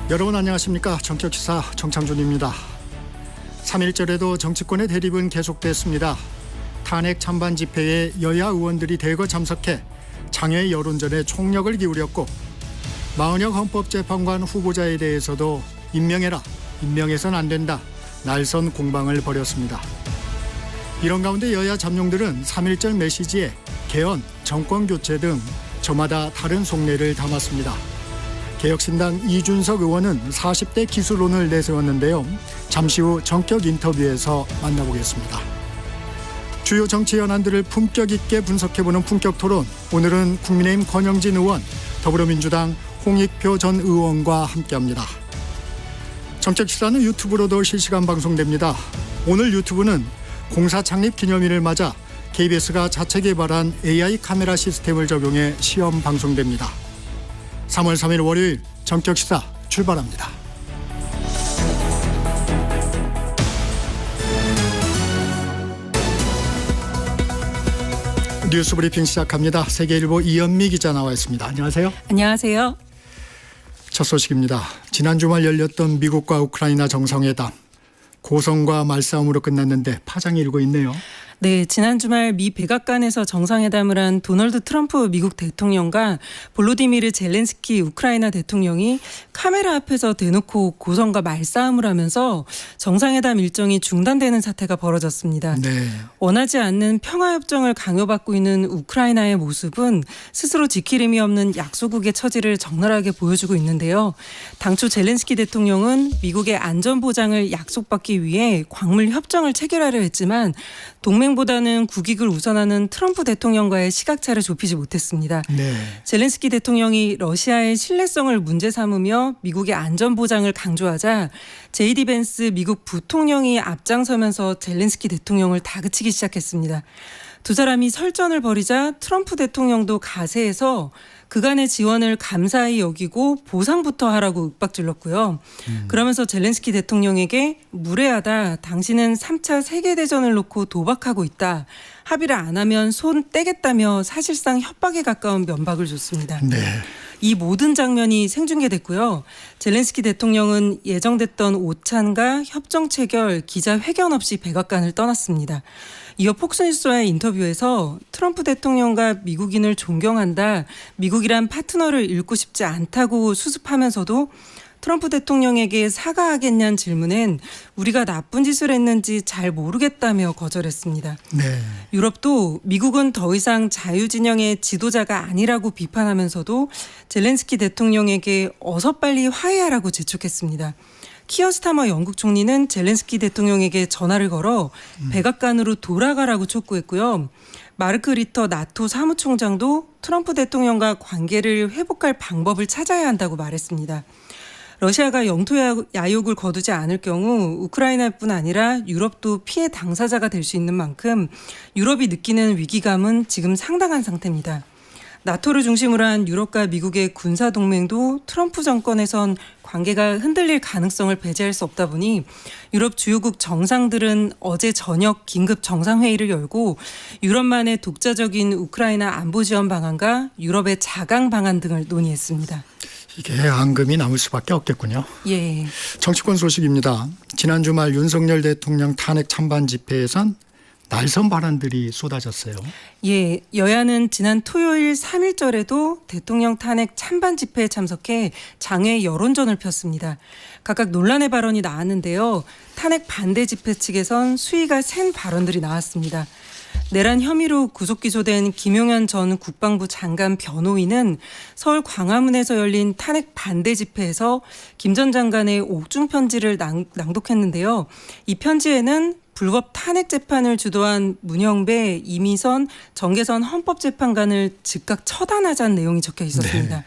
여러분 안녕하십니까. 정격시사 정창준입니다. 3.1절에도 정치권의 대립은 계속됐습니다. 탄핵 찬반 집회에 여야 의원들이 대거 참석해 장외 여론전에 총력을 기울였고 마은혁 헌법재판관 후보자에 대해서도 임명해라, 임명해선 안 된다, 날선 공방을 벌였습니다. 이런 가운데 여야 잠룡들은 3.1절 메시지에 개헌, 정권교체 등 저마다 다른 속내를 담았습니다. 개혁신당 이준석 의원은 40대 기술론을 내세웠는데요. 잠시 후 전격 인터뷰에서 만나보겠습니다. 주요 정치 현안들을 품격 있게 분석해보는 품격토론. 오늘은 국민의힘 권영진 의원, 더불어민주당 홍익표 전 의원과 함께합니다. 정책시사는 유튜브로도 실시간 방송됩니다. 오늘 유튜브는 공사 창립 기념일을 맞아 KBS가 자체 개발한 AI 카메라 시스템을 적용해 시험 방송됩니다. 3월 3일 월요일 정격시사 출발합니다. 뉴스 브리핑 시작합니다. 세계일보 이현미 기자 나와 있습니다. 안녕하세요. 안녕하세요. 첫 소식입니다. 지난 주말 열렸던 미국과 우크라이나 정상회담. 고성과 말싸움으로 끝났는데 파장이 일고 있네요. 네, 지난 주말 미 백악관에서 정상회담을 한 도널드 트럼프 미국 대통령과 볼로디미르 젤렌스키 우크라이나 대통령이 카메라 앞에서 대놓고 고성과 말싸움을 하면서 정상회담 일정이 중단되는 사태가 벌어졌습니다. 네. 원하지 않는 평화협정을 강요받고 있는 우크라이나의 모습은 스스로 지킬 힘이 없는 약소국의 처지를 적나라하게 보여주고 있는데요. 당초 젤렌스키 대통령은 미국의 안전보장을 약속받기 위해 광물 협정을 체결하려 했지만 동맹보다는 국익을 우선하는 트럼프 대통령과의 시각차를 좁히지 못했습니다. 네. 젤렌스키 대통령이 러시아의 신뢰성을 문제 삼으며 미국의 안전보장을 강조하자 제이디 벤스 미국 부통령이 앞장서면서 젤렌스키 대통령을 다그치기 시작했습니다. 두 사람이 설전을 벌이자 트럼프 대통령도 가세해서 그간의 지원을 감사히 여기고 보상부터 하라고 윽박질렀고요. 그러면서 젤렌스키 대통령에게 무례하다. 당신은 3차 세계대전을 놓고 도박하고 있다. 합의를 안 하면 손 떼겠다며 사실상 협박에 가까운 면박을 줬습니다. 네. 이 모든 장면이 생중계됐고요. 젤렌스키 대통령은 예정됐던 오찬과 협정 체결, 기자회견 없이 백악관을 떠났습니다. 이어 폭스뉴스와의 인터뷰에서 트럼프 대통령과 미국인을 존경한다, 미국이란 파트너를 잃고 싶지 않다고 수습하면서도 트럼프 대통령에게 사과하겠냐는 질문엔 우리가 나쁜 짓을 했는지 잘 모르겠다며 거절했습니다. 네. 유럽도 미국은 더 이상 자유진영의 지도자가 아니라고 비판하면서도 젤렌스키 대통령에게 어서 빨리 화해하라고 재촉했습니다. 키어 스타머 영국 총리는 젤렌스키 대통령에게 전화를 걸어 백악관으로 돌아가라고 촉구했고요. 마르크 리터 나토 사무총장도 트럼프 대통령과 관계를 회복할 방법을 찾아야 한다고 말했습니다. 러시아가 영토 야욕을 거두지 않을 경우 우크라이나뿐 아니라 유럽도 피해 당사자가 될 수 있는 만큼 유럽이 느끼는 위기감은 지금 상당한 상태입니다. 나토를 중심으로 한 유럽과 미국의 군사동맹도 트럼프 정권에선 관계가 흔들릴 가능성을 배제할 수 없다 보니 유럽 주요국 정상들은 어제 저녁 긴급 정상회의를 열고 유럽만의 독자적인 우크라이나 안보 지원 방안과 유럽의 자강 방안 등을 논의했습니다. 이게 앙금이 남을 수밖에 없겠군요. 예. 정치권 소식입니다. 지난 주말 윤석열 대통령 탄핵 찬반 집회에선 날선 발언들이 쏟아졌어요. 예, 여야는 지난 토요일 3.1절에도 대통령 탄핵 찬반 집회에 참석해 장외 여론전을 폈습니다. 각각 논란의 발언이 나왔는데요. 탄핵 반대 집회 측에선 수위가 센 발언들이 나왔습니다. 내란 혐의로 구속 기소된 김용현 전 국방부 장관 변호인은 서울 광화문에서 열린 탄핵 반대 집회에서 김 전 장관의 옥중 편지를 낭독했는데요. 이 편지에는 불법 탄핵 재판을 주도한 문영배, 이미선, 정계선 헌법재판관을 즉각 처단하자는 내용이 적혀 있었습니다. 네.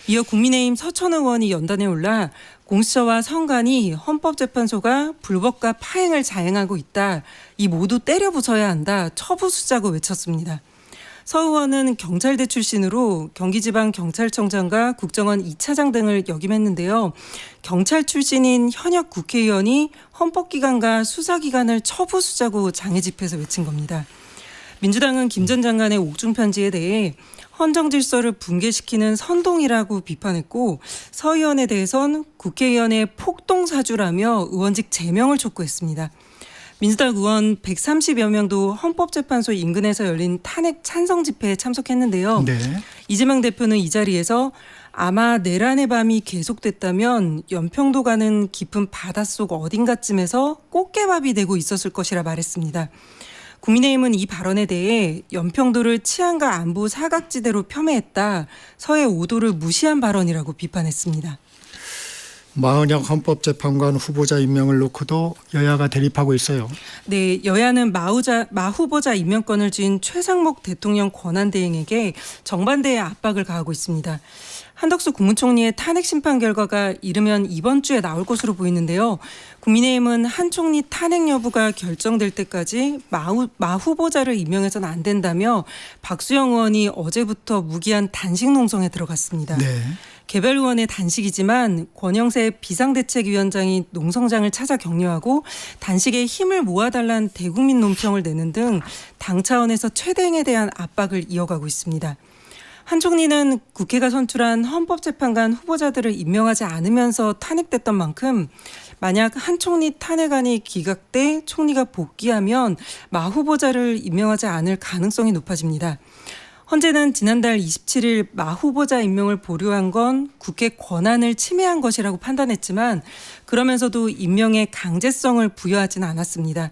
이어 국민의힘 서천 의원이 연단에 올라 공수처와 선관위, 헌법재판소가 불법과 파행을 자행하고 있다. 이 모두 때려 부숴야 한다. 처부수자고 외쳤습니다. 서 의원은 경찰대 출신으로 경기지방경찰청장과 국정원 2차장 등을 역임했는데요. 경찰 출신인 현역 국회의원이 헌법기관과 수사기관을 처부수자고 장애 집회에서 외친 겁니다. 민주당은 김 전 장관의 옥중 편지에 대해 헌정 질서를 붕괴시키는 선동이라고 비판했고 서 의원에 대해선 국회의원의 폭동사주라며 의원직 제명을 촉구했습니다. 민주당 의원 130여 명도 헌법재판소 인근에서 열린 탄핵 찬성 집회에 참석했는데요. 네. 이재명 대표는 이 자리에서 아마 내란의 밤이 계속됐다면 연평도 가는 깊은 바닷속 어딘가쯤에서 꽃게밥이 되고 있었을 것이라 말했습니다. 국민의힘은 이 발언에 대해 연평도를 치안과 안보 사각지대로 폄훼했다. 서해 5도를 무시한 발언이라고 비판했습니다. 마은혁 헌법재판관 후보자 임명을 놓고도 여야가 대립하고 있어요. 네, 여야는 마 후보자 임명권을 쥔 최상목 대통령 권한대행에게 정반대의 압박을 가하고 있습니다. 한덕수 국무총리의 탄핵 심판 결과가 이르면 이번 주에 나올 것으로 보이는데요. 국민의힘은 한 총리 탄핵 여부가 결정될 때까지 마 후보자를 임명해서는 안 된다며 박수영 의원이 어제부터 무기한 단식 농성에 들어갔습니다. 네. 개별 의원의 단식이지만 권영세 비상대책위원장이 농성장을 찾아 격려하고 단식에 힘을 모아달라는 대국민 논평을 내는 등 당 차원에서 최대행에 대한 압박을 이어가고 있습니다. 한 총리는 국회가 선출한 헌법재판관 후보자들을 임명하지 않으면서 탄핵됐던 만큼 만약 한 총리 탄핵안이 기각돼 총리가 복귀하면 마 후보자를 임명하지 않을 가능성이 높아집니다. 헌재는 지난달 27일 마 후보자 임명을 보류한 건 국회 권한을 침해한 것이라고 판단했지만 그러면서도 임명의 강제성을 부여하지는 않았습니다.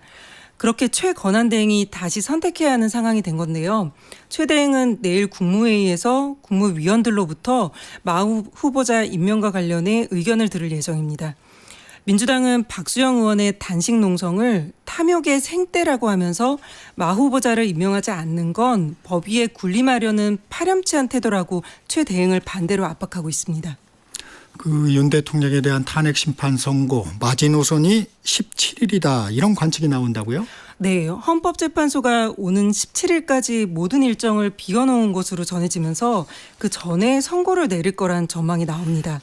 그렇게 최 권한대행이 다시 선택해야 하는 상황이 된 건데요. 최 대행은 내일 국무회의에서 국무위원들로부터 마 후보자 임명과 관련해 의견을 들을 예정입니다. 민주당은 박수영 의원의 단식 농성을 탐욕의 생떼라고 하면서 마 후보자를 임명하지 않는 건 법위에 군림하려는 파렴치한 태도라고 최 대행을 반대로 압박하고 있습니다. 그 윤 대통령에 대한 탄핵 심판 선고 마지노선이 17일이다 이런 관측이 나온다고요? 네, 헌법재판소가 오는 17일까지 모든 일정을 비워놓은 것으로 전해지면서 그 전에 선고를 내릴 거란 전망이 나옵니다.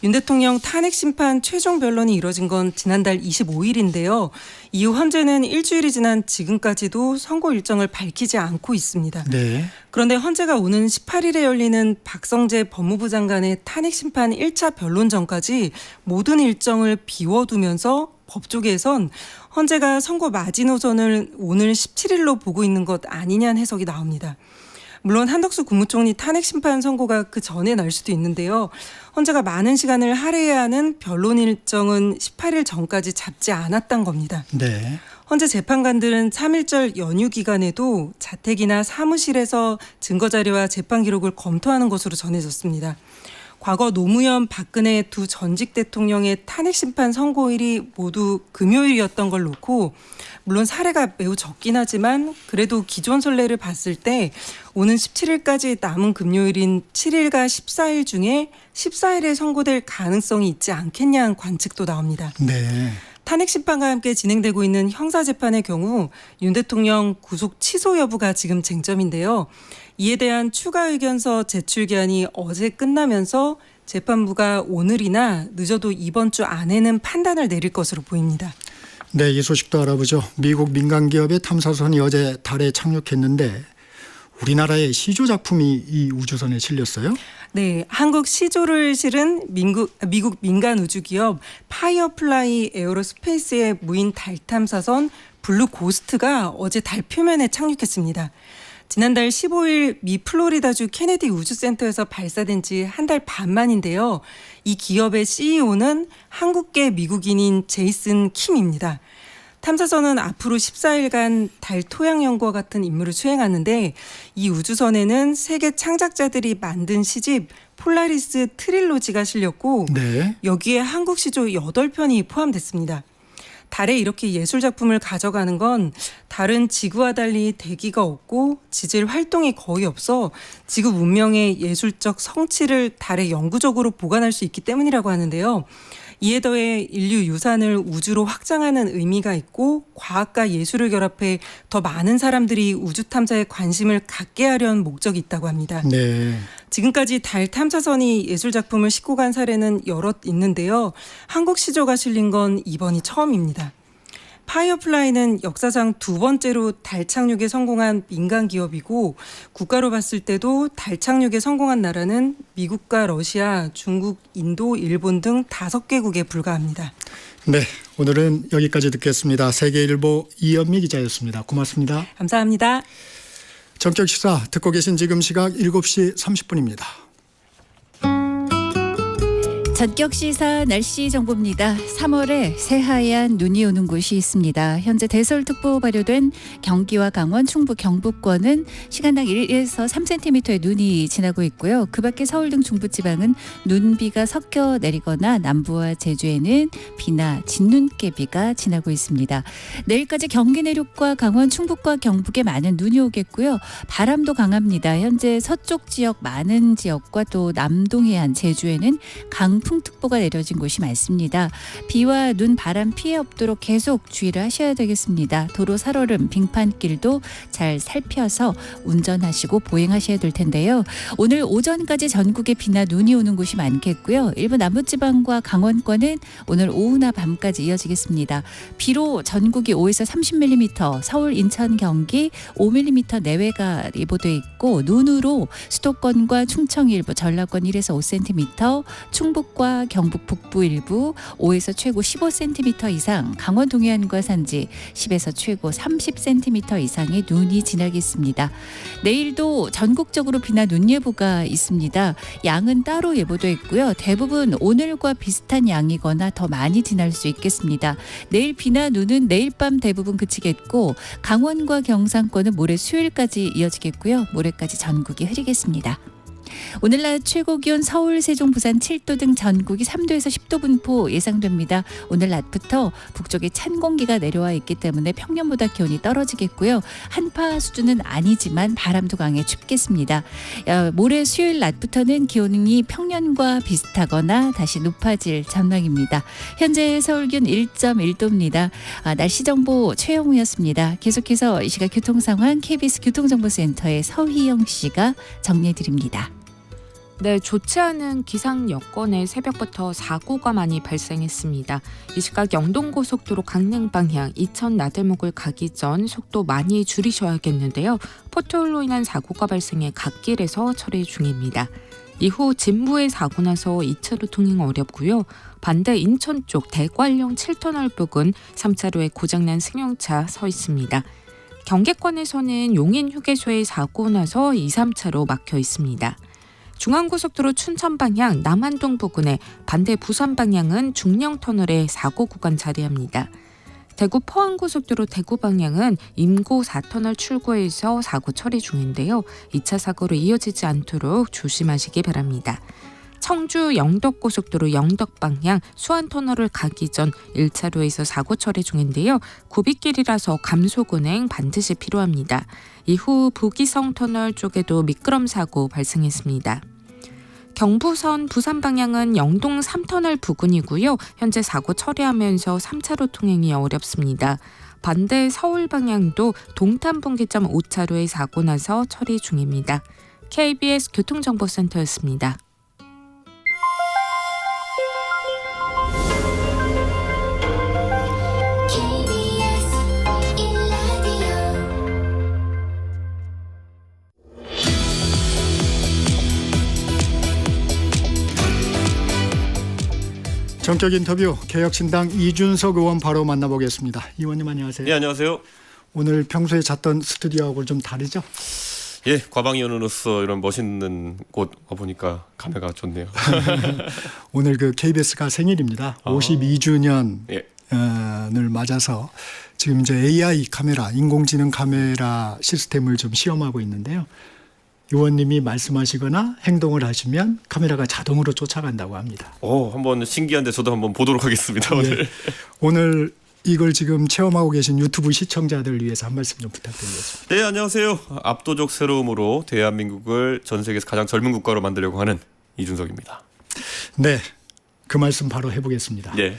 윤 대통령 탄핵 심판 최종 변론이 이뤄진 건 지난달 25일인데요. 이후 헌재는 일주일이 지난 지금까지도 선고 일정을 밝히지 않고 있습니다. 네. 그런데 헌재가 오는 18일에 열리는 박성재 법무부 장관의 탄핵 심판 1차 변론 전까지 모든 일정을 비워두면서 법조계에선 헌재가 선고 마지노선을 오늘 17일로 보고 있는 것 아니냐는 해석이 나옵니다. 물론 한덕수 국무총리 탄핵 심판 선고가 그 전에 날 수도 있는데요. 헌재가 많은 시간을 할애해야 하는 변론 일정은 18일 전까지 잡지 않았던 겁니다. 네. 헌재 재판관들은 3.1절 연휴 기간에도 자택이나 사무실에서 증거자료와 재판 기록을 검토하는 것으로 전해졌습니다. 과거 노무현, 박근혜 두 전직 대통령의 탄핵 심판 선고일이 모두 금요일이었던 걸 놓고 물론 사례가 매우 적긴 하지만 그래도 기존 선례를 봤을 때 오는 17일까지 남은 금요일인 7일과 14일 중에 14일에 선고될 가능성이 있지 않겠냐는 관측도 나옵니다. 네. 탄핵 심판과 함께 진행되고 있는 형사재판의 경우 윤 대통령 구속 취소 여부가 지금 쟁점인데요. 이에 대한 추가 의견서 제출 기한이 어제 끝나면서 재판부가 오늘이나 늦어도 이번 주 안에는 판단을 내릴 것으로 보입니다. 네, 이 소식도 알아보죠. 미국 민간 기업의 탐사선이 어제 달에 착륙했는데 우리나라의 시조 작품이 이 우주선에 실렸어요? 네, 한국 시조를 실은 미국 민간 우주기업 파이어플라이 에어로스페이스의 무인 달 탐사선 블루 고스트가 어제 달 표면에 착륙했습니다. 지난달 15일 미 플로리다주 케네디 우주센터에서 발사된 지 한 달 반 만인데요. 이 기업의 CEO는 한국계 미국인인 제이슨 킴입니다. 탐사선은 앞으로 14일간 달 토양 연구와 같은 임무를 수행하는데 이 우주선에는 세계 창작자들이 만든 시집 폴라리스 트릴로지가 실렸고 네. 여기에 한국 시조 8편이 포함됐습니다. 달에 이렇게 예술 작품을 가져가는 건 달은 지구와 달리 대기가 없고 지질 활동이 거의 없어 지구 문명의 예술적 성취를 달에 영구적으로 보관할 수 있기 때문이라고 하는데요. 이에 더해 인류 유산을 우주로 확장하는 의미가 있고 과학과 예술을 결합해 더 많은 사람들이 우주 탐사에 관심을 갖게 하려는 목적이 있다고 합니다. 네. 지금까지 달 탐사선이 예술 작품을 싣고 간 사례는 여럿 있는데요. 한국 시조가 실린 건 이번이 처음입니다. 파이어플라이는 역사상 두 번째로 달 착륙에 성공한 민간 기업이고 국가로 봤을 때도 달 착륙에 성공한 나라는 미국과 러시아, 중국, 인도, 일본 등 5개국에 불과합니다. 네, 오늘은 여기까지 듣겠습니다. 세계일보 이현미 기자였습니다. 고맙습니다. 감사합니다. 정격시사 듣고 계신 지금 시각 7시 30분입니다. 전격시사 날씨 정보입니다. 3월에 새하얀 눈이 오는 곳이 있습니다. 현재 대설특보 발효된 경기와 강원, 충북, 경북권은 시간당 1에서 3cm의 눈이 지나고 있고요. 그 밖에 서울 등 중부지방은 눈비가 섞여 내리거나 남부와 제주에는 비나 진눈깨비가 지나고 있습니다. 내일까지 경기 내륙과 강원, 충북과 경북에 많은 눈이 오겠고요. 바람도 강합니다. 현재 서쪽 지역 많은 지역과 또 남동해안, 제주에는 강풍특보가 내려진 곳이 많습니다. 비와 눈, 바람 피해 없도록 계속 주의를 하셔야 되겠습니다. 도로 살얼음, 빙판길도 잘 살펴서 운전하시고 보행하셔야 될 텐데요. 오늘 오전까지 전국에 비나 눈이 오는 곳이 많겠고요. 일부 남부지방과 강원권은 오늘 오후나 밤까지 이어지겠습니다. 비로 전국이 5에서 30mm, 서울, 인천, 경기 5mm 내외가 예보돼 있고 눈으로 수도권과 충청 일부, 전라권 1에서 5cm, 충북과 경북 북부 일부 5에서 최고 15cm 이상, 강원 동해안과 산지 10에서 최고 30cm 이상의 눈이 지나겠습니다. 내일도 전국적으로 비나 눈 예보가 있습니다. 양은 따로 예보돼 있고요. 대부분 오늘과 비슷한 양이거나 더 많이 지날 수 있겠습니다. 내일 비나 눈은 내일 밤 대부분 그치겠고 강원과 경상권은 모레 수요일까지 이어지겠고요. 모레까지 전국이 흐리겠습니다. 오늘 낮 최고 기온 서울, 세종, 부산 7도 등 전국이 3도에서 10도 분포 예상됩니다. 오늘 낮부터 북쪽에 찬 공기가 내려와 있기 때문에 평년보다 기온이 떨어지겠고요. 한파 수준은 아니지만 바람도 강해 춥겠습니다. 모레 수요일 낮부터는 기온이 평년과 비슷하거나 다시 높아질 전망입니다. 현재 서울 기온 1.1도입니다. 날씨 정보 최영우였습니다. 계속해서 이 시각 교통 상황 KBS 교통정보센터의 서희영 씨가 정리해 드립니다. 네, 좋지 않은 기상 여건에 새벽부터 사고가 많이 발생했습니다. 이 시각 영동고속도로 강릉 방향 이천 나들목을 가기 전 속도 많이 줄이셔야겠는데요. 포트홀로 인한 사고가 발생해 갓길에서 처리 중입니다. 이후 진부에 사고 나서 2차로 통행 어렵고요. 반대 인천 쪽 대관령 7터널 부근 3차로에 고장난 승용차 서 있습니다. 경계권에서는 용인 휴게소에 사고 나서 2, 3차로 막혀 있습니다. 중앙고속도로 춘천 방향 남한동 부근에 반대 부산 방향은 중령터널에 사고 구간 자리합니다. 대구 포항고속도로 대구 방향은 임고 4터널 출구에서 사고 처리 중인데요. 2차 사고로 이어지지 않도록 조심하시기 바랍니다. 청주 영덕고속도로 영덕 방향 수안터널을 가기 전 1차로에서 사고 처리 중인데요. 구빗길이라서 감속 운행 반드시 필요합니다. 이후 부기성터널 쪽에도 미끄럼 사고 발생했습니다. 경부선 부산 방향은 영동 3터널 부근이고요. 현재 사고 처리하면서 3차로 통행이 어렵습니다. 반대 서울 방향도 동탄분기점 5차로에 사고 나서 처리 중입니다. KBS 교통정보센터였습니다. 정격 인터뷰 개혁신당 이준석 의원 바로 만나보겠습니다. 의원님 안녕하세요. 네, 안녕하세요. 오늘 평소에 찾던 스튜디오하고 좀 다르죠? 예, 과방위원으로서 이런 멋있는 곳 와보니까 감회가 좋네요. 오늘 그 KBS가 생일입니다. 52주년을 예. 맞아서 지금 이제 AI 카메라, 인공지능 카메라 시스템을 좀 시험하고 있는데요. 의원님이 말씀하시거나 행동을 하시면 카메라가 자동으로 쫓아간다고 합니다. 한번 신기한데 저도 한번 보도록 하겠습니다. 오늘. 예. 오늘 이걸 지금 체험하고 계신 유튜브 시청자들을 위해서 한 말씀 좀 부탁드리겠습니다. 네, 안녕하세요. 압도적 새로움으로 대한민국을 전 세계에서 가장 젊은 국가로 만들려고 하는 이준석입니다. 네, 그 말씀 바로 해보겠습니다. 예.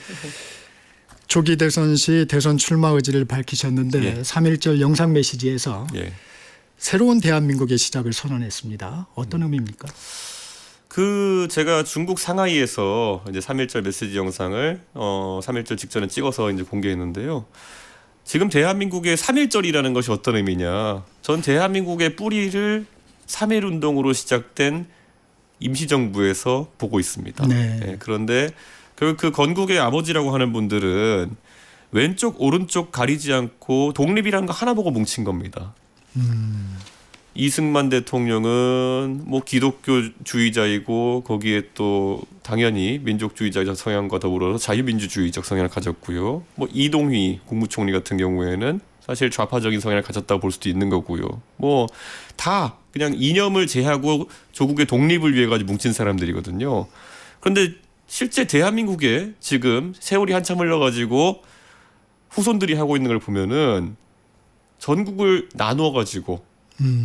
조기 대선 시 대선 출마 의지를 밝히셨는데 예. 3.1절 영상 메시지에서 예. 새로운 대한민국의 시작을 선언했습니다. 어떤 의미입니까? 제가 중국 상하이에서 이제 3.1절 메시지 영상을 3.1절 직전에 찍어서 이제 공개했는데요. 지금 대한민국의 3.1절이라는 것이 어떤 의미냐. 전 대한민국의 뿌리를 3.1 운동으로 시작된 임시정부에서 보고 있습니다. 네. 예, 그런데 그 건국의 아버지라고 하는 분들은 왼쪽 오른쪽 가리지 않고 독립이라는 거 하나 보고 뭉친 겁니다. 이승만 대통령은 뭐 기독교주의자이고 거기에 또 당연히 민족주의자적 성향과 더불어서 자유민주주의적 성향을 가졌고요. 뭐 이동휘 국무총리 같은 경우에는 사실 좌파적인 성향을 가졌다고 볼 수도 있는 거고요. 뭐 다 그냥 이념을 제하고 조국의 독립을 위해 가지고 뭉친 사람들이거든요. 그런데 실제 대한민국에 지금 세월이 한참 흘러가지고 후손들이 하고 있는 걸 보면은 전국을 나누어 가지고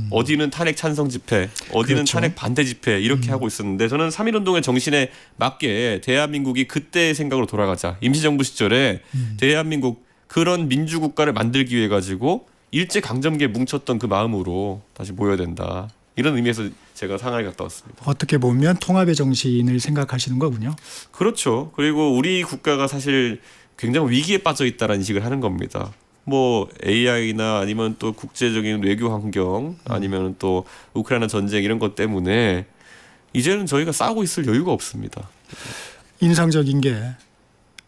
어디는 탄핵 찬성 집회, 어디는 그렇죠. 탄핵 반대 집회 이렇게 하고 있었는데 저는 3.1운동의 정신에 맞게 대한민국이 그때의 생각으로 돌아가자. 임시정부 시절에 대한민국 그런 민주국가를 만들기 위해 가지고 일제강점기에 뭉쳤던 그 마음으로 다시 모여야 된다. 이런 의미에서 제가 상하이 갔다 왔습니다. 어떻게 보면 통합의 정신을 생각하시는 거군요. 그렇죠. 그리고 우리 국가가 사실 굉장히 위기에 빠져 있다는 인식을 하는 겁니다. 뭐 AI나 아니면 또 국제적인 외교 환경 아니면 또 우크라이나 전쟁 이런 것 때문에 이제는 저희가 싸우고 있을 여유가 없습니다. 인상적인 게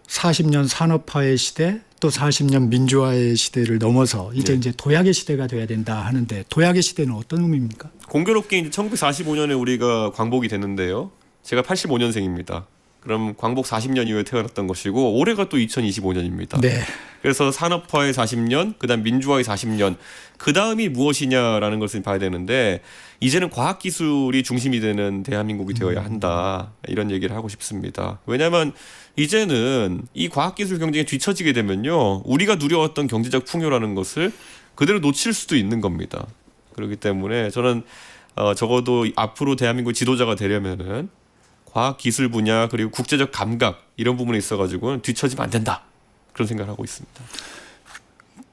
40년 산업화의 시대 또 40년 민주화의 시대를 넘어서 이제 네. 이제 도약의 시대가 돼야 된다 하는데 도약의 시대는 어떤 의미입니까? 공교롭게 이제 1945년에 우리가 광복이 됐는데요. 제가 85년생입니다. 그럼 광복 40년 이후에 태어났던 것이고 올해가 또 2025년입니다. 네. 그래서 산업화의 40년, 그다음 민주화의 40년, 그다음이 무엇이냐라는 것을 봐야 되는데 이제는 과학기술이 중심이 되는 대한민국이 되어야 한다. 이런 얘기를 하고 싶습니다. 왜냐하면 이제는 이 과학기술 경쟁에 뒤처지게 되면요. 우리가 누려왔던 경제적 풍요라는 것을 그대로 놓칠 수도 있는 겁니다. 그렇기 때문에 저는 적어도 앞으로 대한민국 지도자가 되려면은 과학기술 분야 그리고 국제적 감각 이런 부분에 있어가지고는 뒤처지면 안 된다. 그런 생각을 하고 있습니다.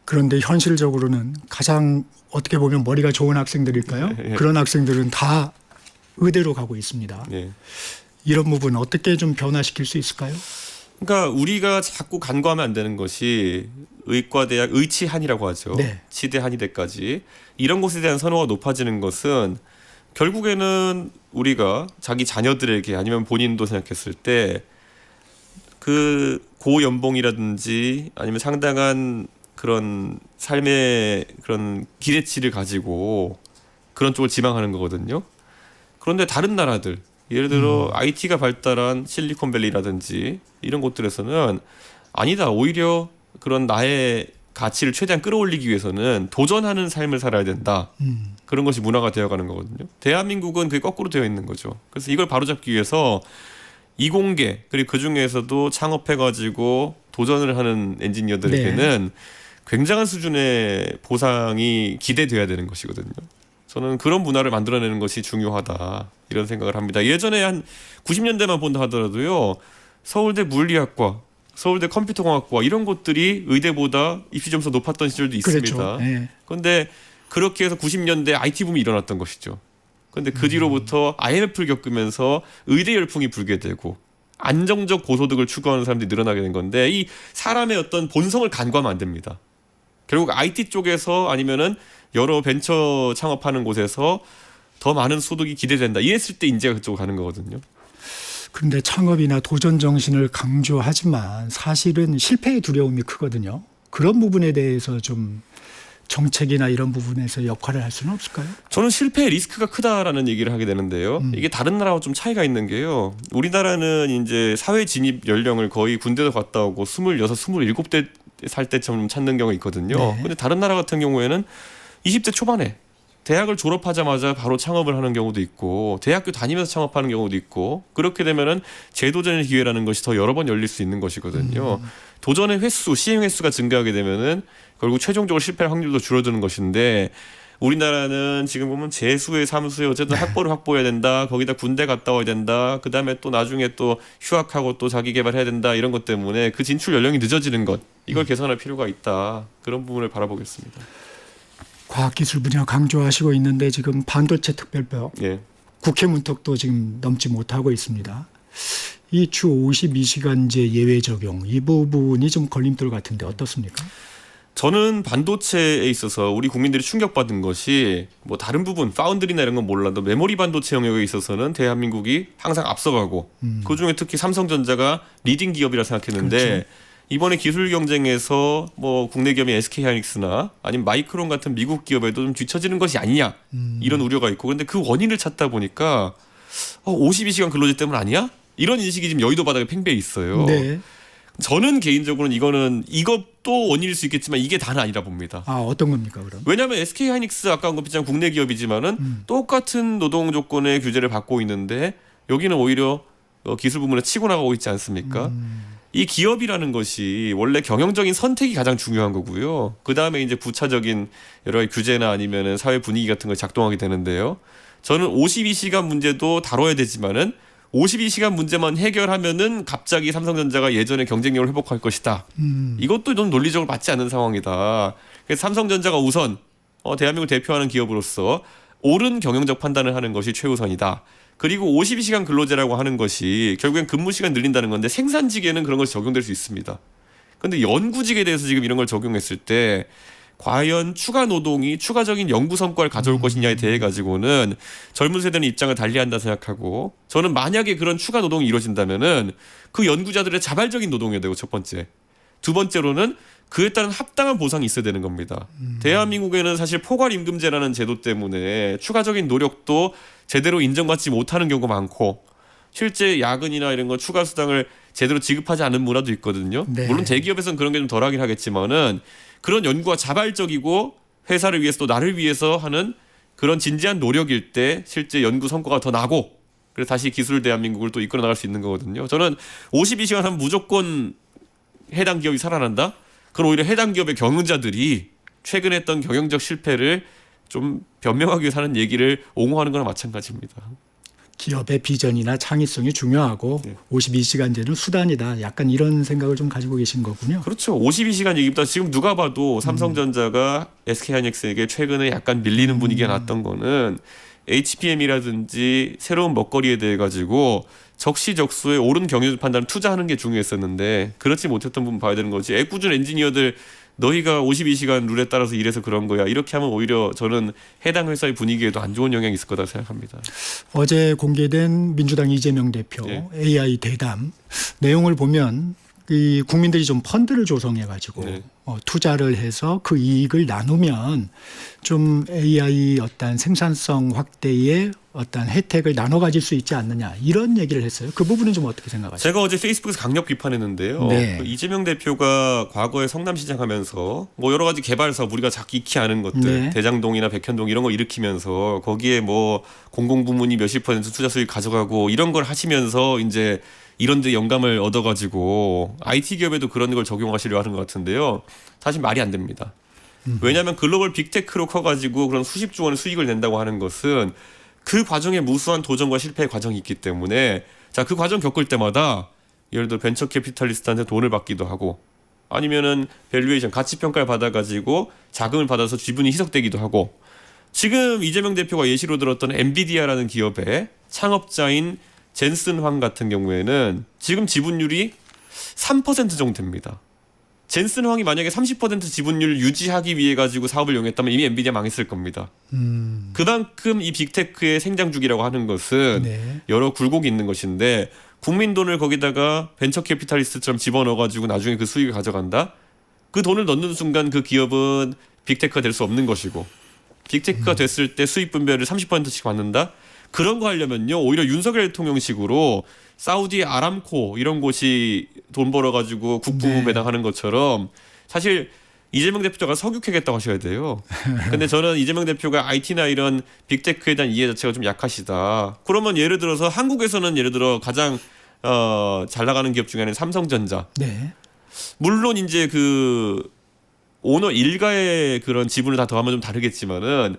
그런데 현실적으로는 가장 어떻게 보면 머리가 좋은 학생들일까요? 예. 그런 학생들은 다 의대로 가고 있습니다. 예. 이런 부분 어떻게 좀 변화시킬 수 있을까요? 그러니까 우리가 자꾸 간과하면 안 되는 것이 의과대학 의치한이라고 하죠. 네. 치대 한의대까지 이런 곳에 대한 선호가 높아지는 것은 결국에는 우리가 자기 자녀들에게 아니면 본인도 생각했을 때 그 고연봉이라든지 아니면 상당한 그런 삶의 그런 기대치를 가지고 그런 쪽을 지망하는 거거든요. 그런데 다른 나라들 예를 들어 IT가 발달한 실리콘밸리라든지 이런 곳들에서는 아니다. 오히려 그런 나의 가치를 최대한 끌어올리기 위해서는 도전하는 삶을 살아야 된다. 그런 것이 문화가 되어가는 거거든요. 대한민국은 그게 거꾸로 되어 있는 거죠. 그래서 이걸 바로잡기 위해서 이공계 그리고 그 중에서도 창업해가지고 도전을 하는 엔지니어들에게는 굉장한 수준의 보상이 기대돼야 되는 것이거든요. 저는 그런 문화를 만들어내는 것이 중요하다 이런 생각을 합니다. 예전에 한 90년대만 본다 하더라도요. 서울대 물리학과, 서울대 컴퓨터공학과 이런 곳들이 의대보다 입시 점수가 높았던 시절도 있습니다. 그렇죠. 네. 그런데 그렇게 해서 90년대 IT 붐이 일어났던 것이죠. 그런데 그 뒤로부터 IMF를 겪으면서 의대 열풍이 불게 되고 안정적 고소득을 추구하는 사람들이 늘어나게 된 건데 이 사람의 어떤 본성을 간과하면 안 됩니다. 결국 IT 쪽에서 아니면은 여러 벤처 창업하는 곳에서 더 많은 소득이 기대된다. 이랬을 때 인재가 그쪽으로 가는 거거든요. 그런데 창업이나 도전 정신을 강조하지만 사실은 실패의 두려움이 크거든요. 그런 부분에 대해서 좀 정책이나 이런 부분에서 역할을 할 수는 없을까요? 저는 실패의 리스크가 크다라는 얘기를 하게 되는데요. 이게 다른 나라와 좀 차이가 있는 게요. 우리나라는 이제 사회 진입 연령을 거의 군대도 갔다 오고 26, 27대 살 때쯤 찾는 경우가 있거든요. 네. 근데 다른 나라 같은 경우에는 20대 초반에 대학을 졸업하자마자 바로 창업을 하는 경우도 있고 대학교 다니면서 창업하는 경우도 있고 그렇게 되면은 재도전의 기회라는 것이 더 여러 번 열릴 수 있는 것이거든요. 도전의 횟수, 시행 횟수가 증가하게 되면은 결국 최종적으로 실패할 확률도 줄어드는 것인데 우리나라는 지금 보면 재수에 삼수에 어쨌든 학벌을 확보해야 된다. 거기다 군대 갔다 와야 된다. 그다음에 또 나중에 또 휴학하고 또 자기 개발해야 된다. 이런 것 때문에 그 진출 연령이 늦어지는 것. 이걸 개선할 필요가 있다. 그런 부분을 바라보겠습니다. 과학기술 분야 강조하시고 있는데 지금 반도체 특별법 예. 국회 문턱도 지금 넘지 못하고 있습니다. 이 주 52시간제 예외 적용 이 부분이 좀 걸림돌 같은데 어떻습니까? 저는 반도체에 있어서 우리 국민들이 충격받은 것이 뭐 다른 부분 파운드리나 이런 건 몰라도 메모리 반도체 영역에 있어서는 대한민국이 항상 앞서가고 그중에 특히 삼성전자가 리딩 기업이라 생각했는데 그렇죠. 이번에 기술 경쟁에서 뭐 국내 기업인 SK하이닉스나 아니면 마이크론 같은 미국 기업에도 좀 뒤처지는 것이 아니냐 이런 우려가 있고 그런데 그 원인을 찾다 보니까 52시간 근로제 때문 아니야? 이런 인식이 지금 여의도 바닥에 팽배해 있어요. 네. 저는 개인적으로는 이것도 원인일 수 있겠지만 이게 다는 아니라 봅니다. 아, 어떤 겁니까, 그럼? 왜냐하면 SK하이닉스 아까 언급했지만 국내 기업이지만은 똑같은 노동 조건의 규제를 받고 있는데 여기는 오히려 기술 부문에 치고 나가고 있지 않습니까? 이 기업이라는 것이 원래 경영적인 선택이 가장 중요한 거고요. 그 다음에 이제 부차적인 여러 가지 규제나 아니면은 사회 분위기 같은 걸 작동하게 되는데요. 저는 52시간 문제도 다뤄야 되지만은 52시간 문제만 해결하면은 갑자기 삼성전자가 예전의 경쟁력을 회복할 것이다. 이것도 좀 논리적으로 맞지 않는 상황이다. 그래서 삼성전자가 우선 대한민국을 대표하는 기업으로서 옳은 경영적 판단을 하는 것이 최우선이다. 그리고 52시간 근로제라고 하는 것이 결국엔 근무 시간 늘린다는 건데 생산직에는 그런 것이 적용될 수 있습니다. 그런데 연구직에 대해서 지금 이런 걸 적용했을 때 과연 추가 노동이 추가적인 연구 성과를 가져올 것이냐에 대해 가지고는 젊은 세대는 입장을 달리한다 생각하고 저는 만약에 그런 추가 노동이 이루어진다면은 그 연구자들의 자발적인 노동이어야 되고 첫 번째. 두 번째로는 그에 따른 합당한 보상이 있어야 되는 겁니다. 대한민국에는 사실 포괄임금제라는 제도 때문에 추가적인 노력도 제대로 인정받지 못하는 경우가 많고 실제 야근이나 이런 거 추가 수당을 제대로 지급하지 않은 문화도 있거든요. 네. 물론 대기업에서는 그런 게 좀 덜하긴 하겠지만은 그런 연구가 자발적이고 회사를 위해서 또 나를 위해서 하는 그런 진지한 노력일 때 실제 연구 성과가 더 나고 그래서 다시 기술 대한민국을 또 이끌어 나갈 수 있는 거거든요. 저는 52시간 하면 무조건 해당 기업이 살아난다? 그럼 오히려 해당 기업의 경영자들이 최근에 했던 경영적 실패를 좀 변명하기 위해서 하는 얘기를 옹호하는 거나 마찬가지입니다. 기업의 비전이나 창의성이 중요하고 네. 52시간제는 수단이다. 약간 이런 생각을 좀 가지고 계신 거군요. 그렇죠. 52시간 얘기보다 지금 누가 봐도 삼성전자가 SK하이닉스에게 최근에 약간 밀리는 분위기가 났던 거는 HBM이라든지 새로운 먹거리에 대해 가지고 적시적소에 옳은 경영적 판단을 투자하는 게 중요했었는데 그렇지 못했던 부분 봐야 되는 거지. 애꿎은 엔지니어들 너희가 52시간 룰에 따라서 일해서 그런 거야. 이렇게 하면 오히려 저는 해당 회사의 분위기에도 안 좋은 영향이 있을 거다 생각합니다. 어제 공개된 민주당 이재명 대표 네. AI 대담 내용을 보면 이 국민들이 좀 펀드를 조성해 가지고 네. 투자를 해서 그 이익을 나누면 좀 AI 어떤 생산성 확대의 어떤 혜택을 나눠 가질 수 있지 않느냐 이런 얘기를 했어요. 그 부분은 좀 어떻게 생각하세요? 제가 어제 페이스북에서 강력 비판했는데요. 네. 그 이재명 대표가 과거에 성남시장 하면서 뭐 여러 가지 개발 사업 우리가 익히 아는 것들 네. 대장동이나 백현동 이런 거 일으키면서 거기에 뭐 공공부문이 몇십 % 투자 수익 가져가고 이런 걸 하시면서 이제 이런 데 영감을 얻어가지고 IT 기업에도 그런 걸 적용하시려 하는 것 같은데요. 사실 말이 안 됩니다. 왜냐하면 글로벌 빅테크로 커가지고 그런 수십조 원의 수익을 낸다고 하는 것은 그 과정에 무수한 도전과 실패의 과정이 있기 때문에 자, 그 과정 겪을 때마다 예를 들어 벤처 캐피탈리스트한테 돈을 받기도 하고 아니면은 밸류에이션 가치평가를 받아가지고 자금을 받아서 지분이 희석되기도 하고 지금 이재명 대표가 예시로 들었던 엔비디아라는 기업의 창업자인 젠슨 황 같은 경우에는 지금 지분율이 3% 정도 됩니다. 젠슨 황이 만약에 30% 지분율 유지하기 위해 가지고 사업을 이용했다면 이미 엔비디아 망했을 겁니다. 그만큼 이 빅테크의 생장주기라고 하는 것은 네. 여러 굴곡이 있는 것인데 국민 돈을 거기다가 벤처 캐피탈리스트처럼 집어넣어 가지고 나중에 그 수익을 가져간다? 그 돈을 넣는 순간 그 기업은 빅테크가 될 수 없는 것이고 빅테크가 됐을 때 수익 분배를 30%씩 받는다? 그런 거 하려면요 오히려 윤석열 대통령식으로 사우디 아람코 이런 곳이 돈 벌어가지고 국부부 네. 배당하는 것처럼 사실 이재명 대표가 석유캐겠다고 하셔야 돼요. 근데 저는 이재명 대표가 IT나 이런 빅테크에 대한 이해 자체가 좀 약하시다. 그러면 예를 들어서 한국에서는 예를 들어 가장 잘 나가는 기업 중에 하나는 삼성전자. 네. 물론 이제 그 오너 일가의 그런 지분을 다 더하면 좀 다르겠지만은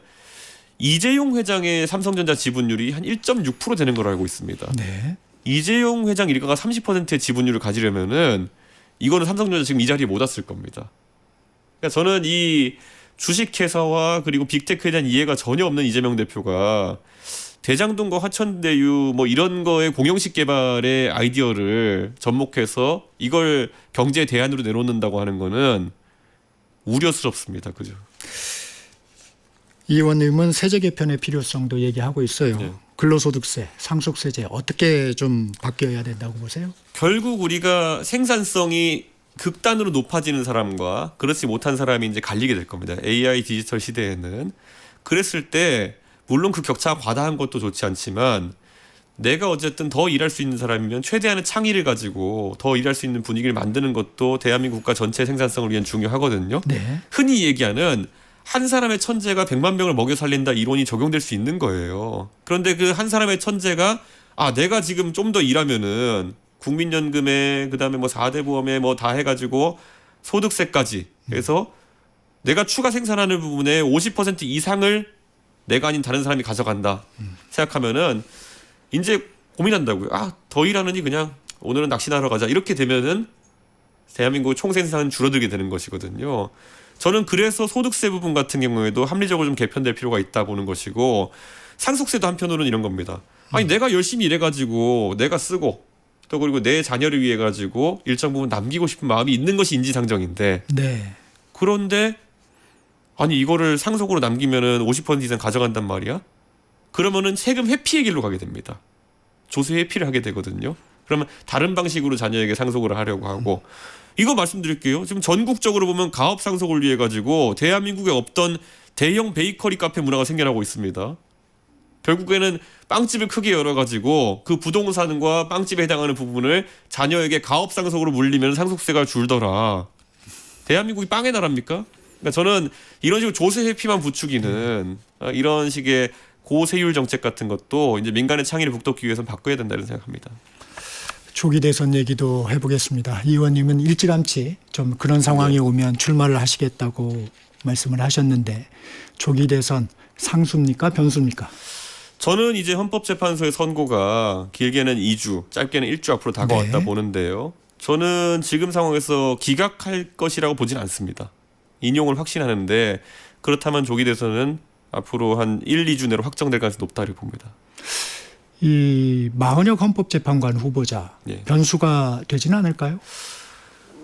이재용 회장의 삼성전자 지분율이 한 1.6% 되는 걸로 알고 있습니다. 네. 이재용 회장 일가가 30%의 지분율을 가지려면은 이거는 삼성전자 지금 이 자리에 못 왔을 겁니다. 그러니까 저는 이 주식회사와 그리고 빅테크에 대한 이해가 전혀 없는 이재명 대표가 대장동과 화천대유 뭐 이런 거의 공영식 개발의 아이디어를 접목해서 이걸 경제 대안으로 내놓는다고 하는 거는 우려스럽습니다. 그죠? 이 의원님은 세제 개편의 필요성도 얘기하고 있어요. 네. 근로소득세, 상속세제 어떻게 좀 바뀌어야 된다고 보세요? 결국 우리가 생산성이 극단으로 높아지는 사람과 그렇지 못한 사람이 이제 갈리게 될 겁니다. AI 디지털 시대에는. 그랬을 때 물론 그 격차가 과다한 것도 좋지 않지만 내가 어쨌든 더 일할 수 있는 사람이면 최대한의 창의를 가지고 더 일할 수 있는 분위기를 만드는 것도 대한민국 국가 전체 생산성을 위한 중요하거든요. 네. 흔히 얘기하는 한 사람의 천재가 100만 명을 먹여 살린다 이론이 적용될 수 있는 거예요. 그런데 그 한 사람의 천재가 내가 지금 좀 더 일하면은 국민연금에 그다음에 뭐 4대 보험에 뭐 다 해가지고 소득세까지 해서 내가 추가 생산하는 부분의 50% 이상을 내가 아닌 다른 사람이 가져간다 생각하면은 이제 고민한다고요. 더 일하느니 그냥 오늘은 낚시나 하러 가자. 이렇게 되면은 대한민국 총생산은 줄어들게 되는 것이거든요. 저는 그래서 소득세 부분 같은 경우에도 합리적으로 좀 개편될 필요가 있다 보는 것이고 상속세도 한편으로는 이런 겁니다. 내가 열심히 일해가지고 내가 쓰고 또 그리고 내 자녀를 위해 가지고 일정 부분 남기고 싶은 마음이 있는 것이 인지상정인데 네. 그런데 이거를 상속으로 남기면은 50% 이상 가져간단 말이야? 그러면은 세금 회피의 길로 가게 됩니다. 조세 회피를 하게 되거든요. 그러면 다른 방식으로 자녀에게 상속을 하려고 하고 이거 말씀드릴게요. 지금 전국적으로 보면 가업 상속을 위해 가지고 대한민국에 없던 대형 베이커리 카페 문화가 생겨나고 있습니다. 결국에는 빵집을 크게 열어가지고 그 부동산과 빵집에 해당하는 부분을 자녀에게 가업 상속으로 물리면 상속세가 줄더라. 대한민국이 빵의 나라입니까? 그러니까 저는 이런 식으로 조세 회피만 부추기는 이런 식의 고세율 정책 같은 것도 이제 민간의 창의를 북돋기 위해서는 바꿔야 된다는 생각합니다. 조기 대선 얘기도 해보겠습니다. 이 의원님은 일찌감치 좀 그런 상황이 오면 출마를 하시겠다고 말씀을 하셨는데 조기 대선 상수입니까 변수입니까? 저는 이제 헌법재판소의 선고가 길게는 2주, 짧게는 1주 앞으로 다가왔다 네. 보는데요. 저는 지금 상황에서 기각할 것이라고 보진 않습니다. 인용을 확신하는데 그렇다면 조기 대선은 앞으로 한 1, 2주 내로 확정될 가능성이 높다고 봅니다. 이 마은혁 헌법재판관 후보자 예. 변수가 되지는 않을까요?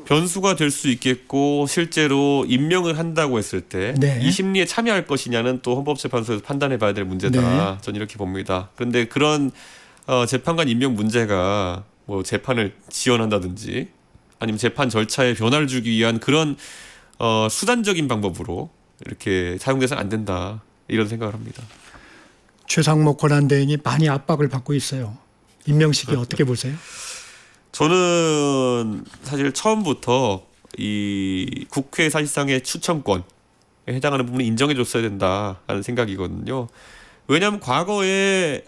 변수가 될 수 있겠고 실제로 임명을 한다고 했을 때 네. 이 심리에 참여할 것이냐는 또 헌법재판소에서 판단해 봐야 될 문제다. 네. 저는 이렇게 봅니다. 그런데 그런 재판관 임명 문제가 뭐 재판을 지연한다든지 아니면 재판 절차에 변화를 주기 위한 그런 수단적인 방법으로 이렇게 사용돼서는 안 된다. 이런 생각을 합니다. 최상목 권한대행이 많이 압박을 받고 있어요. 임명식이 어떻게 보세요? 저는 사실 처음부터 이 국회 사실상의 추천권에 해당하는 부분을 인정해줬어야 된다라는 생각이거든요. 왜냐하면 과거에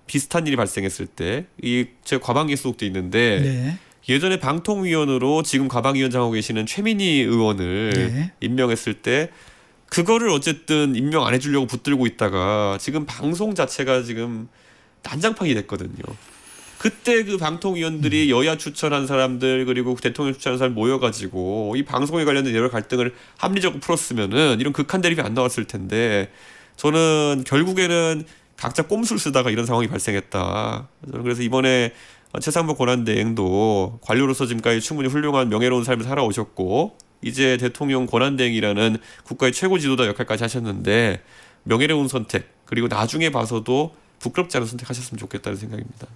비슷한 일이 발생했을 때 이 제가 과방위에 소속돼 있는데 네. 예전에 방통위원으로 지금 과방위원장하고 계시는 최민희 의원을 네. 임명했을 때 그거를 어쨌든 임명 안 해주려고 붙들고 있다가 지금 방송 자체가 지금 난장판이 됐거든요. 그때 그 방통위원들이 여야 추천한 사람들 그리고 대통령 추천한 사람 모여가지고 이 방송에 관련된 여러 갈등을 합리적으로 풀었으면은 이런 극한 대립이 안 나왔을 텐데 저는 결국에는 각자 꼼수를 쓰다가 이런 상황이 발생했다. 저는 그래서 이번에 최상목 권한대행도 관료로서 지금까지 충분히 훌륭한 명예로운 삶을 살아오셨고 이제 대통령 권한대행이라는 국가의 최고 지도자 역할까지 하셨는데 명예로운 선택 그리고 나중에 봐서도 부끄럽지 않은 선택하셨으면 좋겠다는 생각입니다.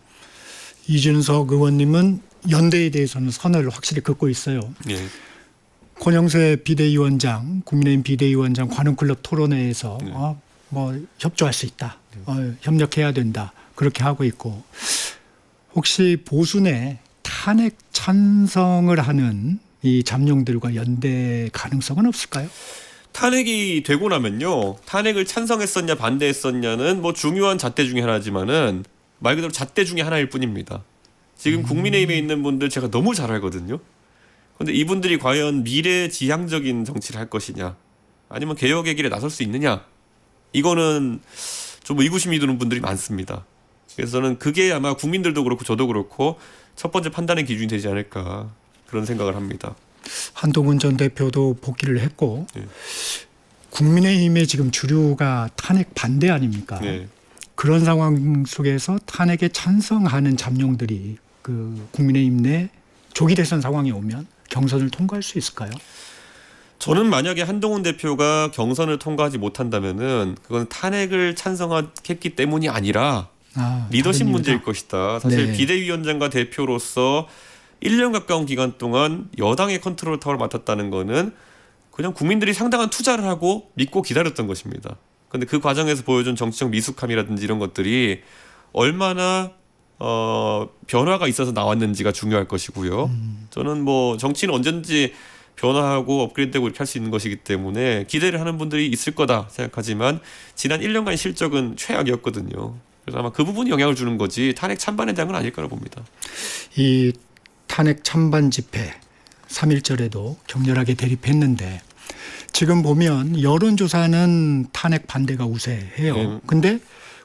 이준석 의원님은 연대에 대해서는 선을 확실히 긋고 있어요. 예. 권영세 비대위원장, 국민의힘 비대위원장 관훈클럽 토론회에서 네. 뭐 협조할 수 있다, 협력해야 된다 그렇게 하고 있고 혹시 보수 내 탄핵 찬성을 하는 이 잠룡들과 연대 가능성은 없을까요? 탄핵이 되고 나면요. 탄핵을 찬성했었냐 반대했었냐는 뭐 중요한 잣대 중에 하나지만은 말 그대로 잣대 중에 하나일 뿐입니다. 지금 국민의힘에 있는 분들 제가 너무 잘 알거든요. 그런데 이분들이 과연 미래지향적인 정치를 할 것이냐 아니면 개혁의 길에 나설 수 있느냐 이거는 좀 의구심이 드는 분들이 많습니다. 그래서 저는 그게 아마 국민들도 그렇고 저도 그렇고 첫 번째 판단의 기준이 되지 않을까 그런 생각을 합니다. 한동훈 전 대표도 복귀를 했고 네. 국민의힘의 지금 주류가 탄핵 반대 아닙니까? 네. 그런 상황 속에서 탄핵에 찬성하는 잠룡들이 그 국민의힘 내 조기 대선 상황이 오면 경선을 통과할 수 있을까요? 저는 만약에 한동훈 대표가 경선을 통과하지 못한다면은 그건 탄핵을 찬성했기 때문이 아니라 리더십 다른 문제일 이유다. 것이다. 사실 네. 비대위원장과 대표로서 1년 가까운 기간 동안 여당의 컨트롤 타워를 맡았다는 거는 그냥 국민들이 상당한 투자를 하고 믿고 기다렸던 것입니다. 그런데 그 과정에서 보여준 정치적 미숙함이라든지 이런 것들이 얼마나 변화가 있어서 나왔는지가 중요할 것이고요. 저는 뭐 정치는 언제든지 변화하고 업그레이드되고 이렇게 할 수 있는 것이기 때문에 기대를 하는 분들이 있을 거다 생각하지만 지난 1년간 실적은 최악이었거든요. 그래서 아마 그 부분이 영향을 주는 거지 탄핵 찬반에 대한 건 아닐 거라고 봅니다. 이 탄핵 찬반 집회 3.1절에도 격렬하게 대립했는데 지금 보면 여론조사는 탄핵 반대가 우세해요. 네. 근데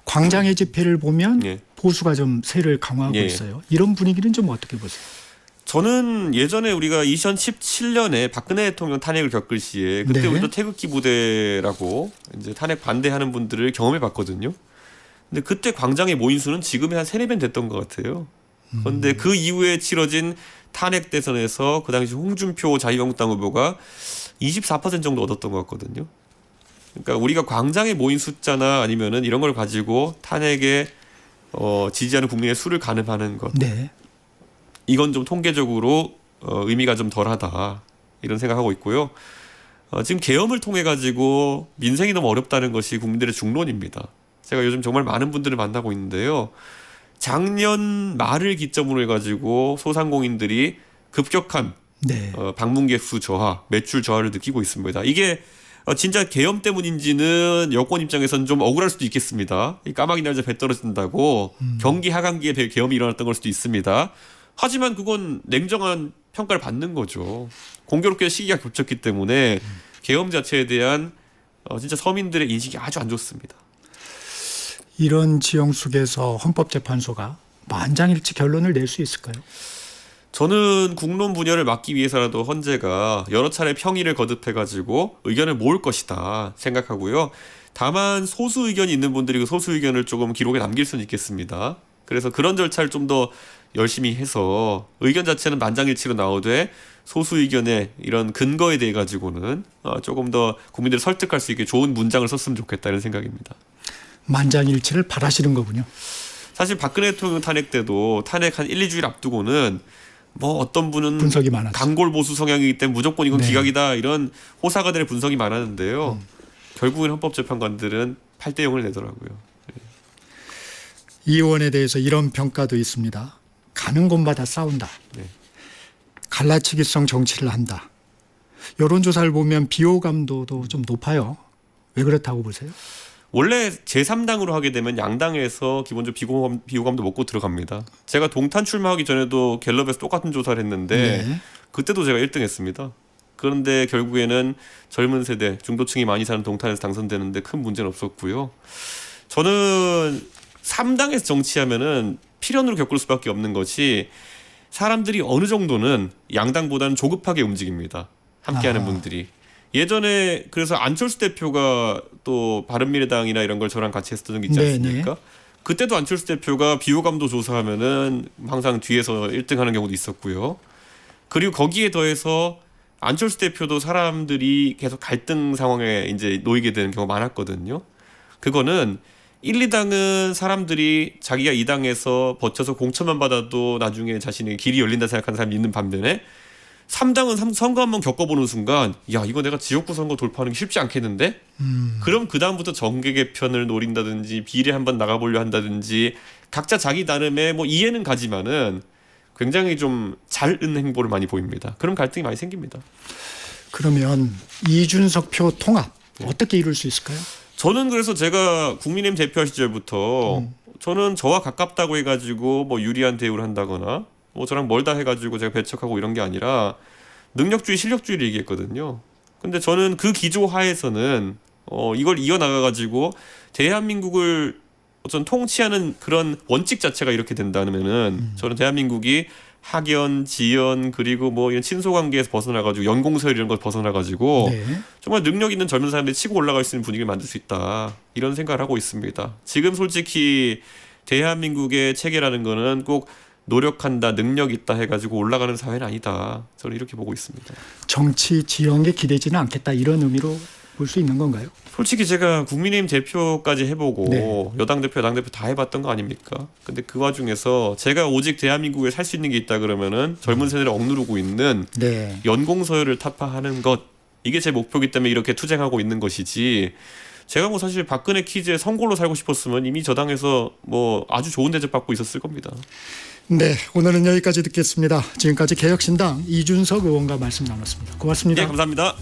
광장의 집회를 보면 예. 보수가 좀 세를 강화하고 예. 있어요. 이런 분위기는 좀 어떻게 보세요? 저는 예전에 우리가 2017년에 박근혜 대통령 탄핵을 겪을 시에 그때 네. 우리도 태극기 부대라고 이제 탄핵 반대하는 분들을 경험해 봤거든요. 근데 그때 광장의 모인 수는 지금의 한 3-4배 됐던 것 같아요. 그런데 그 이후에 치러진 탄핵 대선에서 그 당시 홍준표 자유한국당 후보가 24% 정도 얻었던 것 같거든요. 그러니까 우리가 광장에 모인 숫자나 아니면은 이런 걸 가지고 탄핵에 지지하는 국민의 수를 가늠하는 것. 네. 이건 좀 통계적으로 의미가 좀 덜하다 이런 생각하고 있고요. 지금 계엄을 통해 가지고 민생이 너무 어렵다는 것이 국민들의 중론입니다. 제가 요즘 정말 많은 분들을 만나고 있는데요. 작년 말을 기점으로 해가지고 소상공인들이 급격한 네. 방문객 수 저하, 매출 저하를 느끼고 있습니다. 이게 진짜 계엄 때문인지는 여권 입장에서는 좀 억울할 수도 있겠습니다. 이 까마귀 날자 배 떨어진다고 경기 하강기에 계엄이 일어났던 걸 수도 있습니다. 하지만 그건 냉정한 평가를 받는 거죠. 공교롭게 시기가 겹쳤기 때문에 계엄 자체에 대한 진짜 서민들의 인식이 아주 안 좋습니다. 이런 지형 속에서 헌법재판소가 만장일치 결론을 낼 수 있을까요? 저는 국론 분열을 막기 위해서라도 헌재가 여러 차례 평의를 거듭해가지고 의견을 모을 것이다 생각하고요. 다만 소수 의견이 있는 분들이 그 소수 의견을 조금 기록에 남길 수는 있겠습니다. 그래서 그런 절차를 좀 더 열심히 해서 의견 자체는 만장일치로 나오되 소수 의견의 이런 근거에 대해 가지고는 조금 더 국민들을 설득할 수 있게 좋은 문장을 썼으면 좋겠다 이런 생각입니다. 만장일치를 바라시는 거군요. 사실 박근혜 대통령 탄핵 때도 탄핵 한 1-2주일 앞두고는 뭐 어떤 분은 분석이 많았어요. 단골 보수 성향이기 때문에 무조건 이건 네. 기각이다 이런 호사가들의 분석이 많았는데요. 결국엔 헌법재판관들은 8대0을 내더라고요. 이 의원에 대해서 이런 평가도 있습니다. 가는 곳마다 싸운다. 네. 갈라치기성 정치를 한다. 여론조사를 보면 비호감도도 좀 높아요. 왜 그렇다고 보세요? 원래 제3당으로 하게 되면 양당에서 기본적으로 비호감도 먹고 들어갑니다. 제가 동탄 출마하기 전에도 갤럽에서 똑같은 조사를 했는데 네. 그때도 제가 1등 했습니다. 그런데 결국에는 젊은 세대, 중도층이 많이 사는 동탄에서 당선되는데 큰 문제는 없었고요. 저는 3당에서 정치하면은 필연으로 겪을 수밖에 없는 것이 사람들이 어느 정도는 양당보다는 조급하게 움직입니다. 함께하는 분들이. 예전에 그래서 안철수 대표가 또 바른미래당이나 이런 걸 저랑 같이 했었던 게 있지 않습니까? 그때도 안철수 대표가 비호감도 조사하면은 항상 뒤에서 1등하는 경우도 있었고요. 그리고 거기에 더해서 안철수 대표도 사람들이 계속 갈등 상황에 이제 놓이게 되는 경우가 많았거든요. 그거는 1, 2당은 사람들이 자기가 2당에서 버텨서 공천만 받아도 나중에 자신의 길이 열린다 생각하는 사람이 있는 반면에 3당은 선거 한번 겪어보는 순간 야 이거 내가 지역구 선거 돌파하는 게 쉽지 않겠는데? 그럼 그 다음부터 정계 개편을 노린다든지 비례 한번 나가보려 한다든지 각자 자기 나름의 뭐 이해는 가지만은 굉장히 좀 잘은 행보를 많이 보입니다. 그런 갈등이 많이 생깁니다. 그러면 이준석 표 통합 어떻게 이룰 수 있을까요? 저는 그래서 제가 국민의힘 대표할 시절부터 저는 저와 가깝다고 해가지고 뭐 유리한 대우를 한다거나 뭐 저랑 멀다 해가지고 제가 배척하고 이런 게 아니라 능력주의, 실력주의를 얘기했거든요. 근데 저는 그 기조 하에서는 이걸 이어나가가지고 대한민국을 어떤 통치하는 그런 원칙 자체가 이렇게 된다면은 저는 대한민국이 학연, 지연 그리고 뭐 이런 친소 관계에서 벗어나가지고 연공서열 이런 걸 벗어나가지고 네. 정말 능력 있는 젊은 사람들이 치고 올라갈 수 있는 분위기를 만들 수 있다 이런 생각을 하고 있습니다. 지금 솔직히 대한민국의 체계라는 거는 꼭 노력한다, 능력 있다 해가지고 올라가는 사회는 아니다. 저는 이렇게 보고 있습니다. 정치 지형에 기대지는 않겠다 이런 의미로 볼 수 있는 건가요? 솔직히 제가 국민의힘 대표까지 해보고 네. 여당 대표, 야당 대표 다 해봤던 거 아닙니까? 근데 그 와중에서 제가 오직 대한민국에 살 수 있는 게 있다 그러면은 젊은 세대를 억누르고 있는 네. 연공서열을 타파하는 것, 이게 제 목표이기 때문에 이렇게 투쟁하고 있는 것이지. 제가 뭐 사실 박근혜 키즈의 선골로 살고 싶었으면 이미 저 당에서 뭐 아주 좋은 대접 받고 있었을 겁니다. 네, 오늘은 여기까지 듣겠습니다. 지금까지 개혁신당 이준석 의원과 말씀 나눴습니다. 고맙습니다. 네, 감사합니다.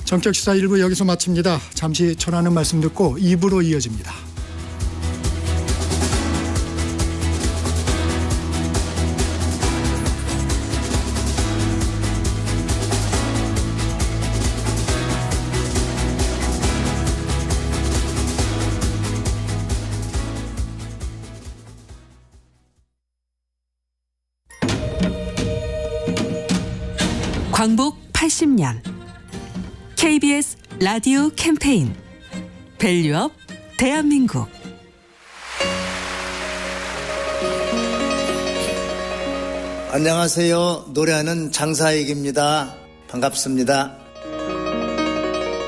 정격시사 1부 여기서 마칩니다. 잠시 전하는 말씀 듣고 2부로 이어집니다. 광복 80년 KBS 라디오 캠페인 밸류업 대한민국. 안녕하세요. 노래하는 장사익입니다. 반갑습니다.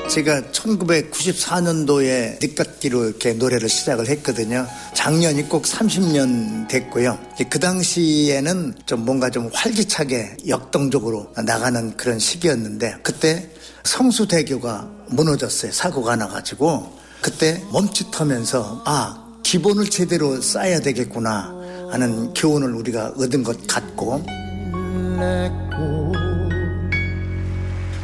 제가 1994년도에 늦깎이로 이렇게 노래를 시작을 했거든요. 작년이 꼭 30년 됐고요. 그 당시에는 좀 뭔가 좀 활기차게 역동적으로 나가는 그런 시기였는데 그때 성수대교가 무너졌어요. 사고가 나가지고 그때 멈칫하면서 기본을 제대로 쌓아야 되겠구나 하는 교훈을 우리가 얻은 것 같고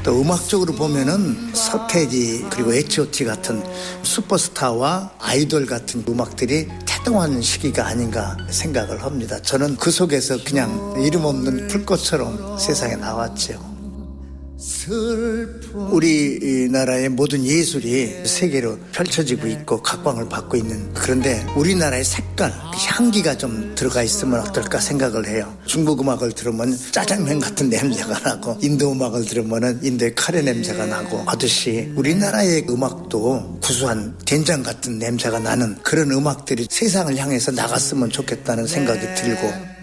또 음악적으로 보면은 서태지 그리고 H.O.T 같은 슈퍼스타와 아이돌 같은 음악들이 태동한 시기가 아닌가 생각을 합니다. 저는 그 속에서 그냥 이름 없는 풀꽃처럼 세상에 나왔죠. 우리나라의 모든 예술이 세계로 펼쳐지고 있고 각광을 받고 있는, 그런데 우리나라의 색깔, 향기가 좀 들어가 있으면 어떨까 생각을 해요. 중국 음악을 들으면 짜장면 같은 냄새가 나고 인도 음악을 들으면 인도의 카레 냄새가 나고 하듯이 우리나라의 음악도 구수한 된장 같은 냄새가 나는 그런 음악들이 세상을 향해서 나갔으면 좋겠다는 생각이 들고,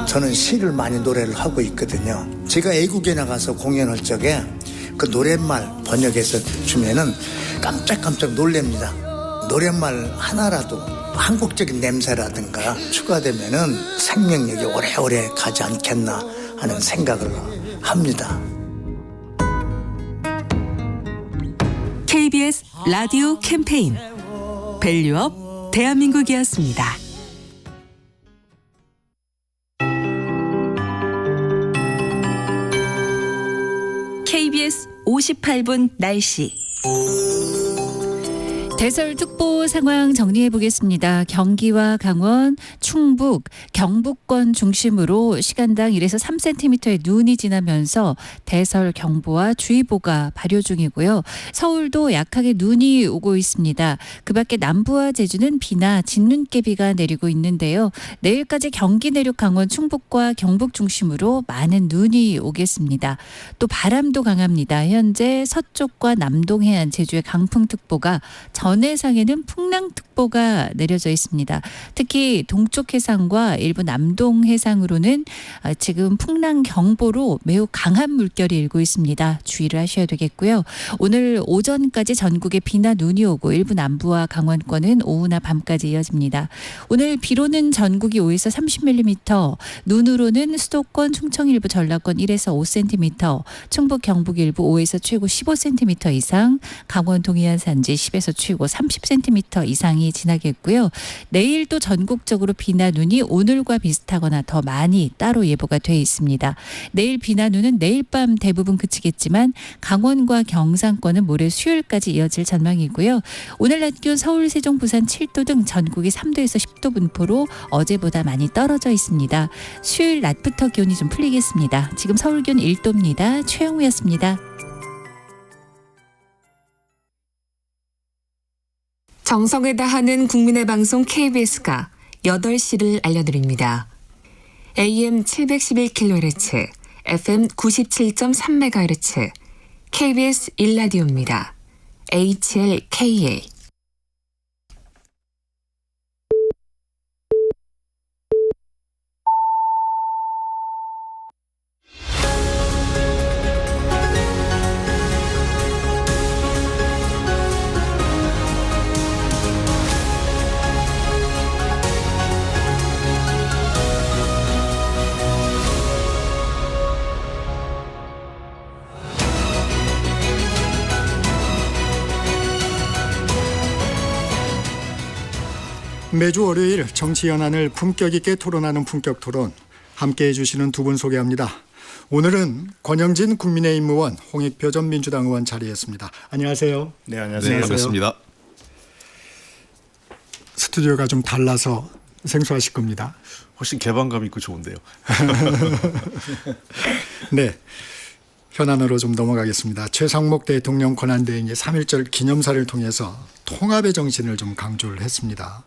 저는 시를 많이 노래를 하고 있거든요. 제가 애국에 나가서 공연할 적에 그 노랫말 번역해서 주면은 깜짝깜짝 놀랍니다. 노랫말 하나라도 한국적인 냄새라든가 추가되면은 생명력이 오래오래 가지 않겠나 하는 생각을 합니다. KBS 라디오 캠페인 밸류업 대한민국이었습니다. KBS 58분 날씨. 대설특보 상황 정리해 보겠습니다. 경기와 강원, 충북, 경북권 중심으로 시간당 1에서 3cm의 눈이 지나면서 대설 경보와 주의보가 발효 중이고요. 서울도 약하게 눈이 오고 있습니다. 그 밖에 남부와 제주는 비나 진눈깨비가 내리고 있는데요. 내일까지 경기 내륙 강원 충북과 경북 중심으로 많은 눈이 오겠습니다. 또 바람도 강합니다. 현재 서쪽과 남동 해안, 제주의 강풍특보가, 전해상에는 풍랑특보가 내려져 있습니다. 특히 동쪽 해상과 일부 남동 해상으로는 지금 풍랑경보로 매우 강한 물결이 일고 있습니다. 주의를 하셔야 되겠고요. 오늘 오전까지 전국에 비나 눈이 오고 일부 남부와 강원권은 오후나 밤까지 이어집니다. 오늘 비로는 전국이 5에서 30mm, 눈으로는 수도권, 충청 일부, 전라권 1에서 5cm, 충북, 경북 일부 5에서 최고 15cm 이상, 강원 동해안 산지 10에서 최고 30cm 이상이 지나겠고요. 내일도 전국적으로 비나 눈이 오늘과 비슷하거나 더 많이 따로 예보가 돼 있습니다. 내일 비나 눈은 내일 밤 대부분 그치겠지만 강원과 경상권은 모레 수요일까지 이어질 전망이고요. 오늘 낮 기온 서울, 세종, 부산 7도 등 전국이 3도에서 10도 분포로 어제보다 많이 떨어져 있습니다. 수요일 낮부터 기온이 좀 풀리겠습니다. 지금 서울 기온 1도입니다. 최영우였습니다. 정성을 다하는 국민의 방송 KBS가 8시를 알려드립니다. AM 711kHz, FM 97.3MHz, KBS 1라디오입니다. HLKA. 매주 월요일 정치 현안을 품격 있게 토론하는 품격 토론, 함께해 주시는 두 분 소개합니다. 오늘은 권영진 국민의힘 의원, 홍익표 전 민주당 의원 자리했습니다. 안녕하세요. 네, 안녕하세요. 네, 반갑습니다. 스튜디오가 좀 달라서 생소하실 겁니다. 훨씬 개방감 있고 좋은데요. 네, 현안으로 좀 넘어가겠습니다. 최상목 대통령 권한대행의 3.1절 기념사를 통해서 통합의 정신을 좀 강조를 했습니다.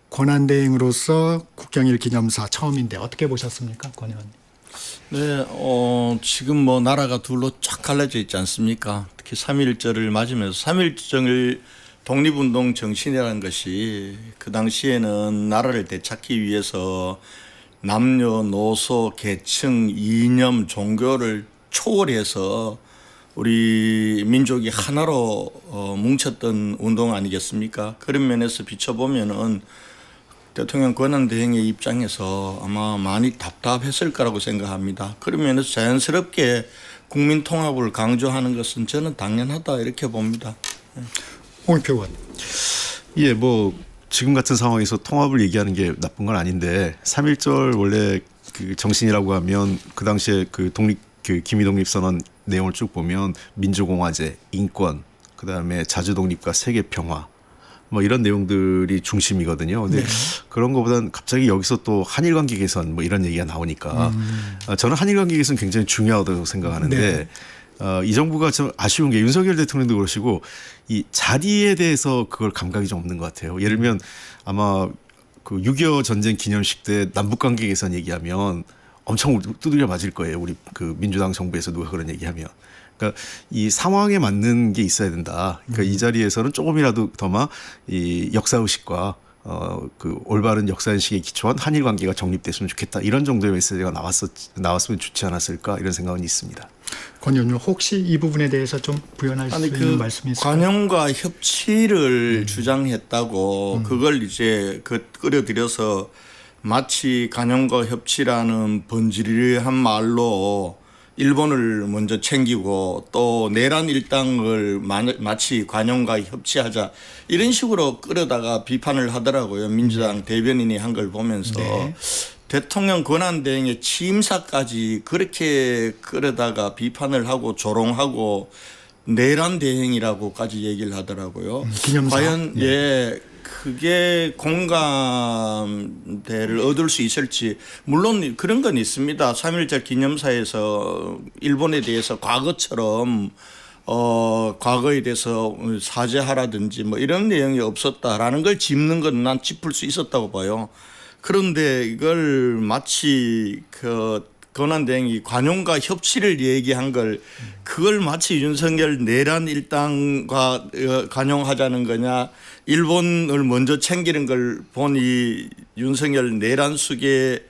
권한대행으로서 국경일 기념사 처음인데 어떻게 보셨습니까, 권 의원님? 네, 지금 뭐 나라가 둘로 쫙 갈라져 있지 않습니까? 특히 3.1절을 맞으면서 3.1절 독립운동 정신이라는 것이 그 당시에는 나라를 되찾기 위해서 남녀노소, 계층, 이념, 종교를 초월해서 우리 민족이 하나로 뭉쳤던 운동 아니겠습니까? 그런 면에서 비춰보면은 대통령 권한대행의 입장에서 아마 많이 답답했을 거라고 생각합니다. 그런 면에서 자연스럽게 국민 통합을 강조하는 것은 저는 당연하다 이렇게 봅니다. 홍익표 의원. 예, 뭐 지금 같은 상황에서 통합을 얘기하는 게 나쁜 건 아닌데 3.1절 원래 그 정신이라고 하면 그 당시에 그 기미독립선언 내용을 쭉 보면 민주공화제, 인권, 그다음에 자주독립과 세계평화 뭐 이런 내용들이 중심이거든요. 근데 그런 것보다는 갑자기 여기서 또 한일 관계 개선 뭐 이런 얘기가 나오니까 저는 한일 관계 개선 굉장히 중요하다고 생각하는데 이 정부가 좀 아쉬운 게 윤석열 대통령도 그러시고 이 자리에 대해서 그걸 감각이 좀 없는 것 같아요. 예를 들면 아마 그 6.25 전쟁 기념식 때 남북 관계 개선 얘기하면 엄청 두들겨 맞을 거예요. 우리 그 민주당 정부에서 누가 그런 얘기하면. 그러니까 이 상황에 맞는 게 있어야 된다. 그러니까 이 자리에서는 조금이라도 더마 이 역사 의식과 그 올바른 역사 인식에 기초한 한일 관계가 정립됐으면 좋겠다. 이런 정도의 메시지가 나왔으면 좋지 않았을까 이런 생각은 있습니다. 권 의원님 혹시 이 부분에 대해서 좀 부연할 수 있는 말씀이 있을까요? 관용과 협치를 주장했다고 그걸 이제 끌어들여서 마치 관용과 협치라는 번지르르한 말로 일본을 먼저 챙기고 또 내란 일당을 마치 관용과 협치하자 이런 식으로 끌어다가 비판을 하더라고요. 민주당 대변인이 한 걸 보면서 대통령 권한대행의 취임사까지 그렇게 끌어다가 비판을 하고 조롱하고 내란 대행이라고까지 얘기를 하더라고요. 기념사. 과연 그게 공감대를 얻을 수 있을지 물론 그런 건 있습니다. 3.1절 기념사에서 일본에 대해서 과거처럼 과거에 대해서 사죄하라든지 뭐 이런 내용이 없었다라는 걸 짚는 건 난 짚을 수 있었다고 봐요. 그런데 이걸 마치 그 권한대행이 관용과 협치를 얘기한 걸 그걸 마치 윤석열 내란 일당과 관용하자는 거냐 일본을 먼저 챙기는 걸 보니 윤석열 내란 수계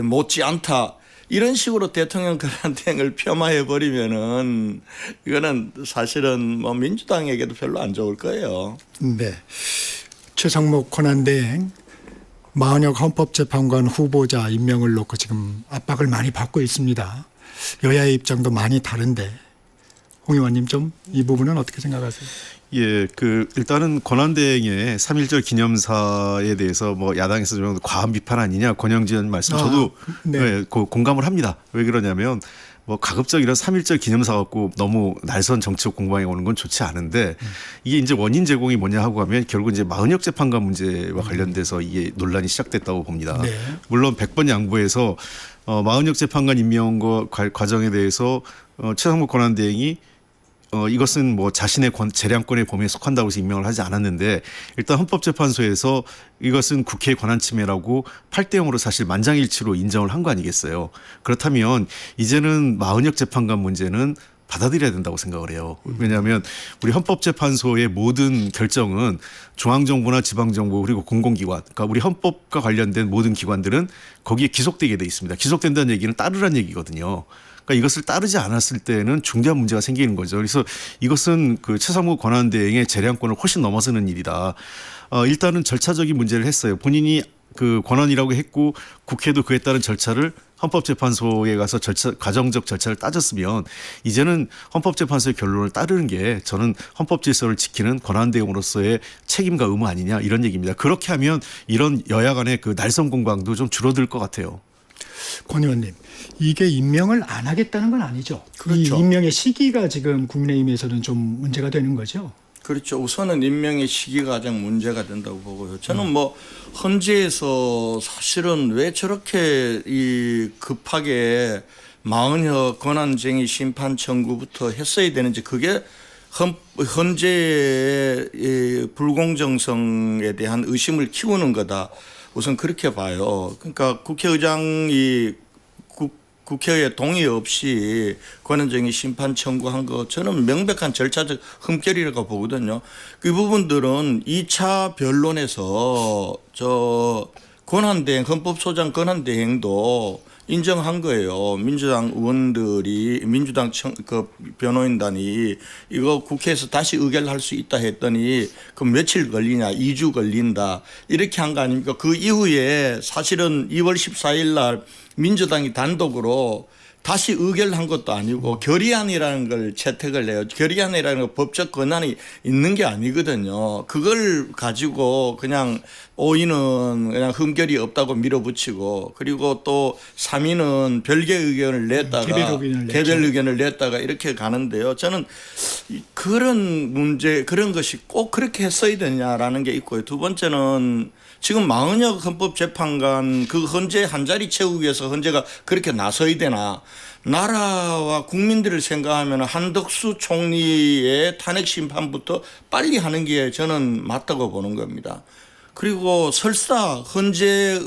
못지 않다 이런 식으로 대통령 권한대행을 폄하해 버리면은 이거는 사실은 뭐 민주당에게도 별로 안 좋을 거예요. 네, 최상목 권한대행 마은혁 헌법재판관 후보자 임명을 놓고 지금 압박을 많이 받고 있습니다. 여야의 입장도 많이 다른데 홍 의원님 좀 이 부분은 어떻게 생각하세요? 예, 그 일단은 권한대행의 3.1절 기념사에 대해서 뭐 야당에서 좀 과한 비판 아니냐 권영진 말씀 저도 공감을 합니다. 왜 그러냐면 뭐 가급적 이런 3.1절 기념사 갖고 너무 날선 정치적 공방에 오는 건 좋지 않은데 이게 이제 원인 제공이 뭐냐 하고 하면 결국 이제 마은혁 재판관 문제와 관련돼서 이게 논란이 시작됐다고 봅니다. 물론 100번 양보해서 마은혁 재판관 임명 과정에 대해서 최상목 권한대행이 이것은 뭐 자신의 재량권의 범위에 속한다고 해서 임명을 하지 않았는데 일단 헌법재판소에서 이것은 국회의 권한 침해라고 8대0으로 사실 만장일치로 인정을 한 거 아니겠어요. 그렇다면 이제는 마은혁 재판관 문제는 받아들여야 된다고 생각을 해요. 왜냐하면 우리 헌법재판소의 모든 결정은 중앙정부나 지방정부 그리고 공공기관 그러니까 우리 헌법과 관련된 모든 기관들은 거기에 기속되게 돼 있습니다. 기속된다는 얘기는 따르라는 얘기거든요. 그러니까 이것을 따르지 않았을 때는 중대한 문제가 생기는 거죠. 그래서 이것은 그 최상목 권한대행의 재량권을 훨씬 넘어서는 일이다. 일단은 절차적인 문제를 했어요. 본인이 그 권한이라고 했고 국회도 그에 따른 절차를 헌법재판소에 가서 과정적 절차를 따졌으면 이제는 헌법재판소의 결론을 따르는 게 저는 헌법 질서를 지키는 권한대행으로서의 책임과 의무 아니냐 이런 얘기입니다. 그렇게 하면 이런 여야 간의 그 날선 공방도 좀 줄어들 것 같아요. 권 의원님, 이게 임명을 안 하겠다는 건 아니죠. 그렇죠. 이 임명의 시기가 지금 국민의힘에서는 좀 문제가 되는 거죠. 그렇죠. 우선은 임명의 시기가 가장 문제가 된다고 보고요. 저는 뭐 헌재에서 사실은 왜 저렇게 이 급하게 40여 권한쟁의 심판 청구부터 했어야 되는지 그게 헌재의 불공정성에 대한 의심을 키우는 거다. 우선 그렇게 봐요. 그러니까 국회의장이 국회의 동의 없이 권한쟁의 심판 청구한 거 저는 명백한 절차적 흠결이라고 보거든요. 그 부분들은 2차 변론에서 저 권한대행 헌법소장 권한대행도 인정한 거예요. 민주당 의원들이 민주당 그 변호인단이 이거 국회에서 다시 의결할 수 있다 했더니 그 며칠 걸리냐 2주 걸린다 이렇게 한 거 아닙니까? 그 이후에 사실은 2월 14일 날 민주당이 단독으로 다시 의결한 것도 아니고 결의안이라는 걸 채택을 해요. 결의안이라는 건 법적 권한이 있는 게 아니거든요. 그걸 가지고 그냥 5위는 그냥 흠결이 없다고 밀어붙이고 그리고 또 3위는 별개 의견을 냈다가 개별 의견을 냈다가 이렇게 가는데요. 저는 그런 문제 그런 것이 꼭 그렇게 했어야 되냐라는 게 있고요. 두 번째는 지금 40여 헌법재판관 그 헌재 한 자리 채우기 위해서 헌재가 그렇게 나서야 되나. 나라와 국민들을 생각하면 한덕수 총리의 탄핵 심판부터 빨리 하는 게 저는 맞다고 보는 겁니다. 그리고 설사 헌재의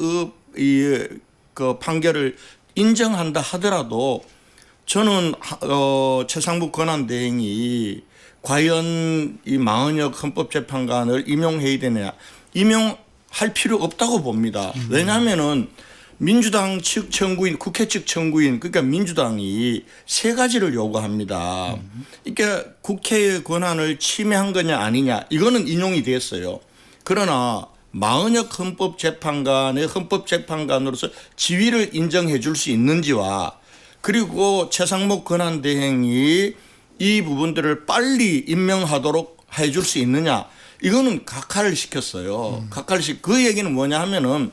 그 판결을 인정한다 하더라도 저는 최상무 권한대행이 과연 이 40여 헌법재판관을 임용해야 되느냐. 임용할 필요 없다고 봅니다. 왜냐하면은 민주당 측 청구인, 국회 측 청구인, 그러니까 민주당이 세 가지를 요구합니다. 그러니까 국회의 권한을 침해한 거냐 아니냐, 이거는 인용이 됐어요. 그러나 40여 헌법재판관의 헌법재판관으로서 지위를 인정해 줄 수 있는지와 그리고 최상목 권한대행이 이 부분들을 빨리 임명하도록 해 줄 수 있느냐, 이거는 각하를 시켰어요. 그 얘기는 뭐냐 하면은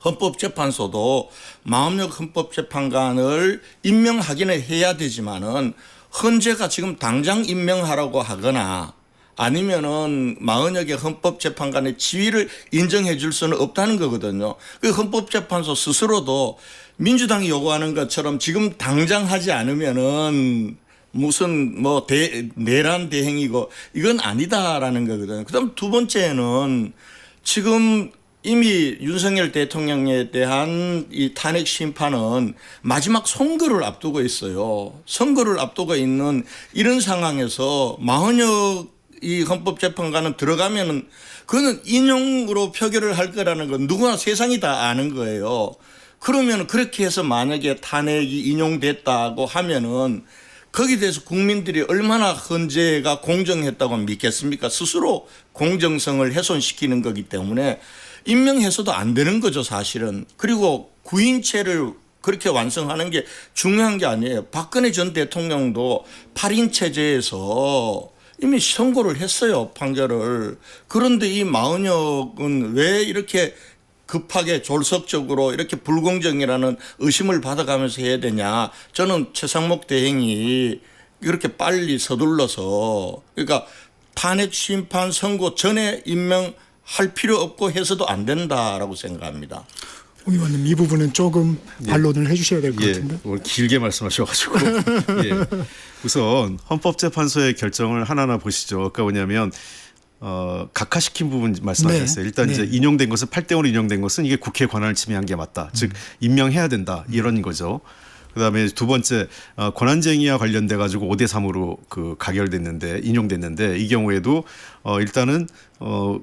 헌법재판소도 40여 헌법재판관을 임명하기는 해야 되지만은 헌재가 지금 당장 임명하라고 하거나 아니면은 40여 개 헌법재판관의 지위를 인정해 줄 수는 없다는 거거든요. 그 헌법재판소 스스로도 민주당이 요구하는 것처럼 지금 당장 하지 않으면은 무슨 뭐 내란 대행이고 이건 아니다라는 거거든요. 그다음 두 번째는 지금 이미 윤석열 대통령에 대한 이 탄핵 심판은 마지막 선거를 앞두고 있어요. 선거를 앞두고 있는 이런 상황에서 40여 이 헌법재판관은 들어가면은 그거는 인용으로 표결을 할 거라는 건 누구나 세상이 다 아는 거예요. 그러면 그렇게 해서 만약에 탄핵이 인용됐다고 하면은 거기에 대해서 국민들이 얼마나 헌재가 공정했다고 믿겠습니까? 스스로 공정성을 훼손시키는 거기 때문에 임명해서도 안 되는 거죠, 사실은. 그리고 구인체를 그렇게 완성하는 게 중요한 게 아니에요. 박근혜 전 대통령도 8인 체제에서 이미 선고를 했어요, 판결을. 그런데 이 40여은 왜 이렇게 급하게 졸속적으로 이렇게 불공정이라는 의심을 받아가면서 해야 되냐. 저는 최상목 대행이 이렇게 빨리 서둘러서 그러니까 탄핵 심판 선고 전에 임명할 필요 없고 해서도 안 된다라고 생각합니다. 홍 의원님, 이 부분은 조금 반론을 해주셔야 될 것 같은데. 오늘 길게 말씀하셔가지고 우선 헌법재판소의 결정을 하나하나 보시죠. 그러니까 뭐냐면 각하시킨 부분 말씀하셨어요. 일단 이제 인용된 것은 8대5로 인용된 것은 이게 국회 권한을 침해한 게 맞다. 즉 임명해야 된다 이런 거죠. 그다음에 두 번째 권한쟁의와 관련돼 가지고 5대3으로 그 가결됐는데 인용됐는데 이 경우에도 일단은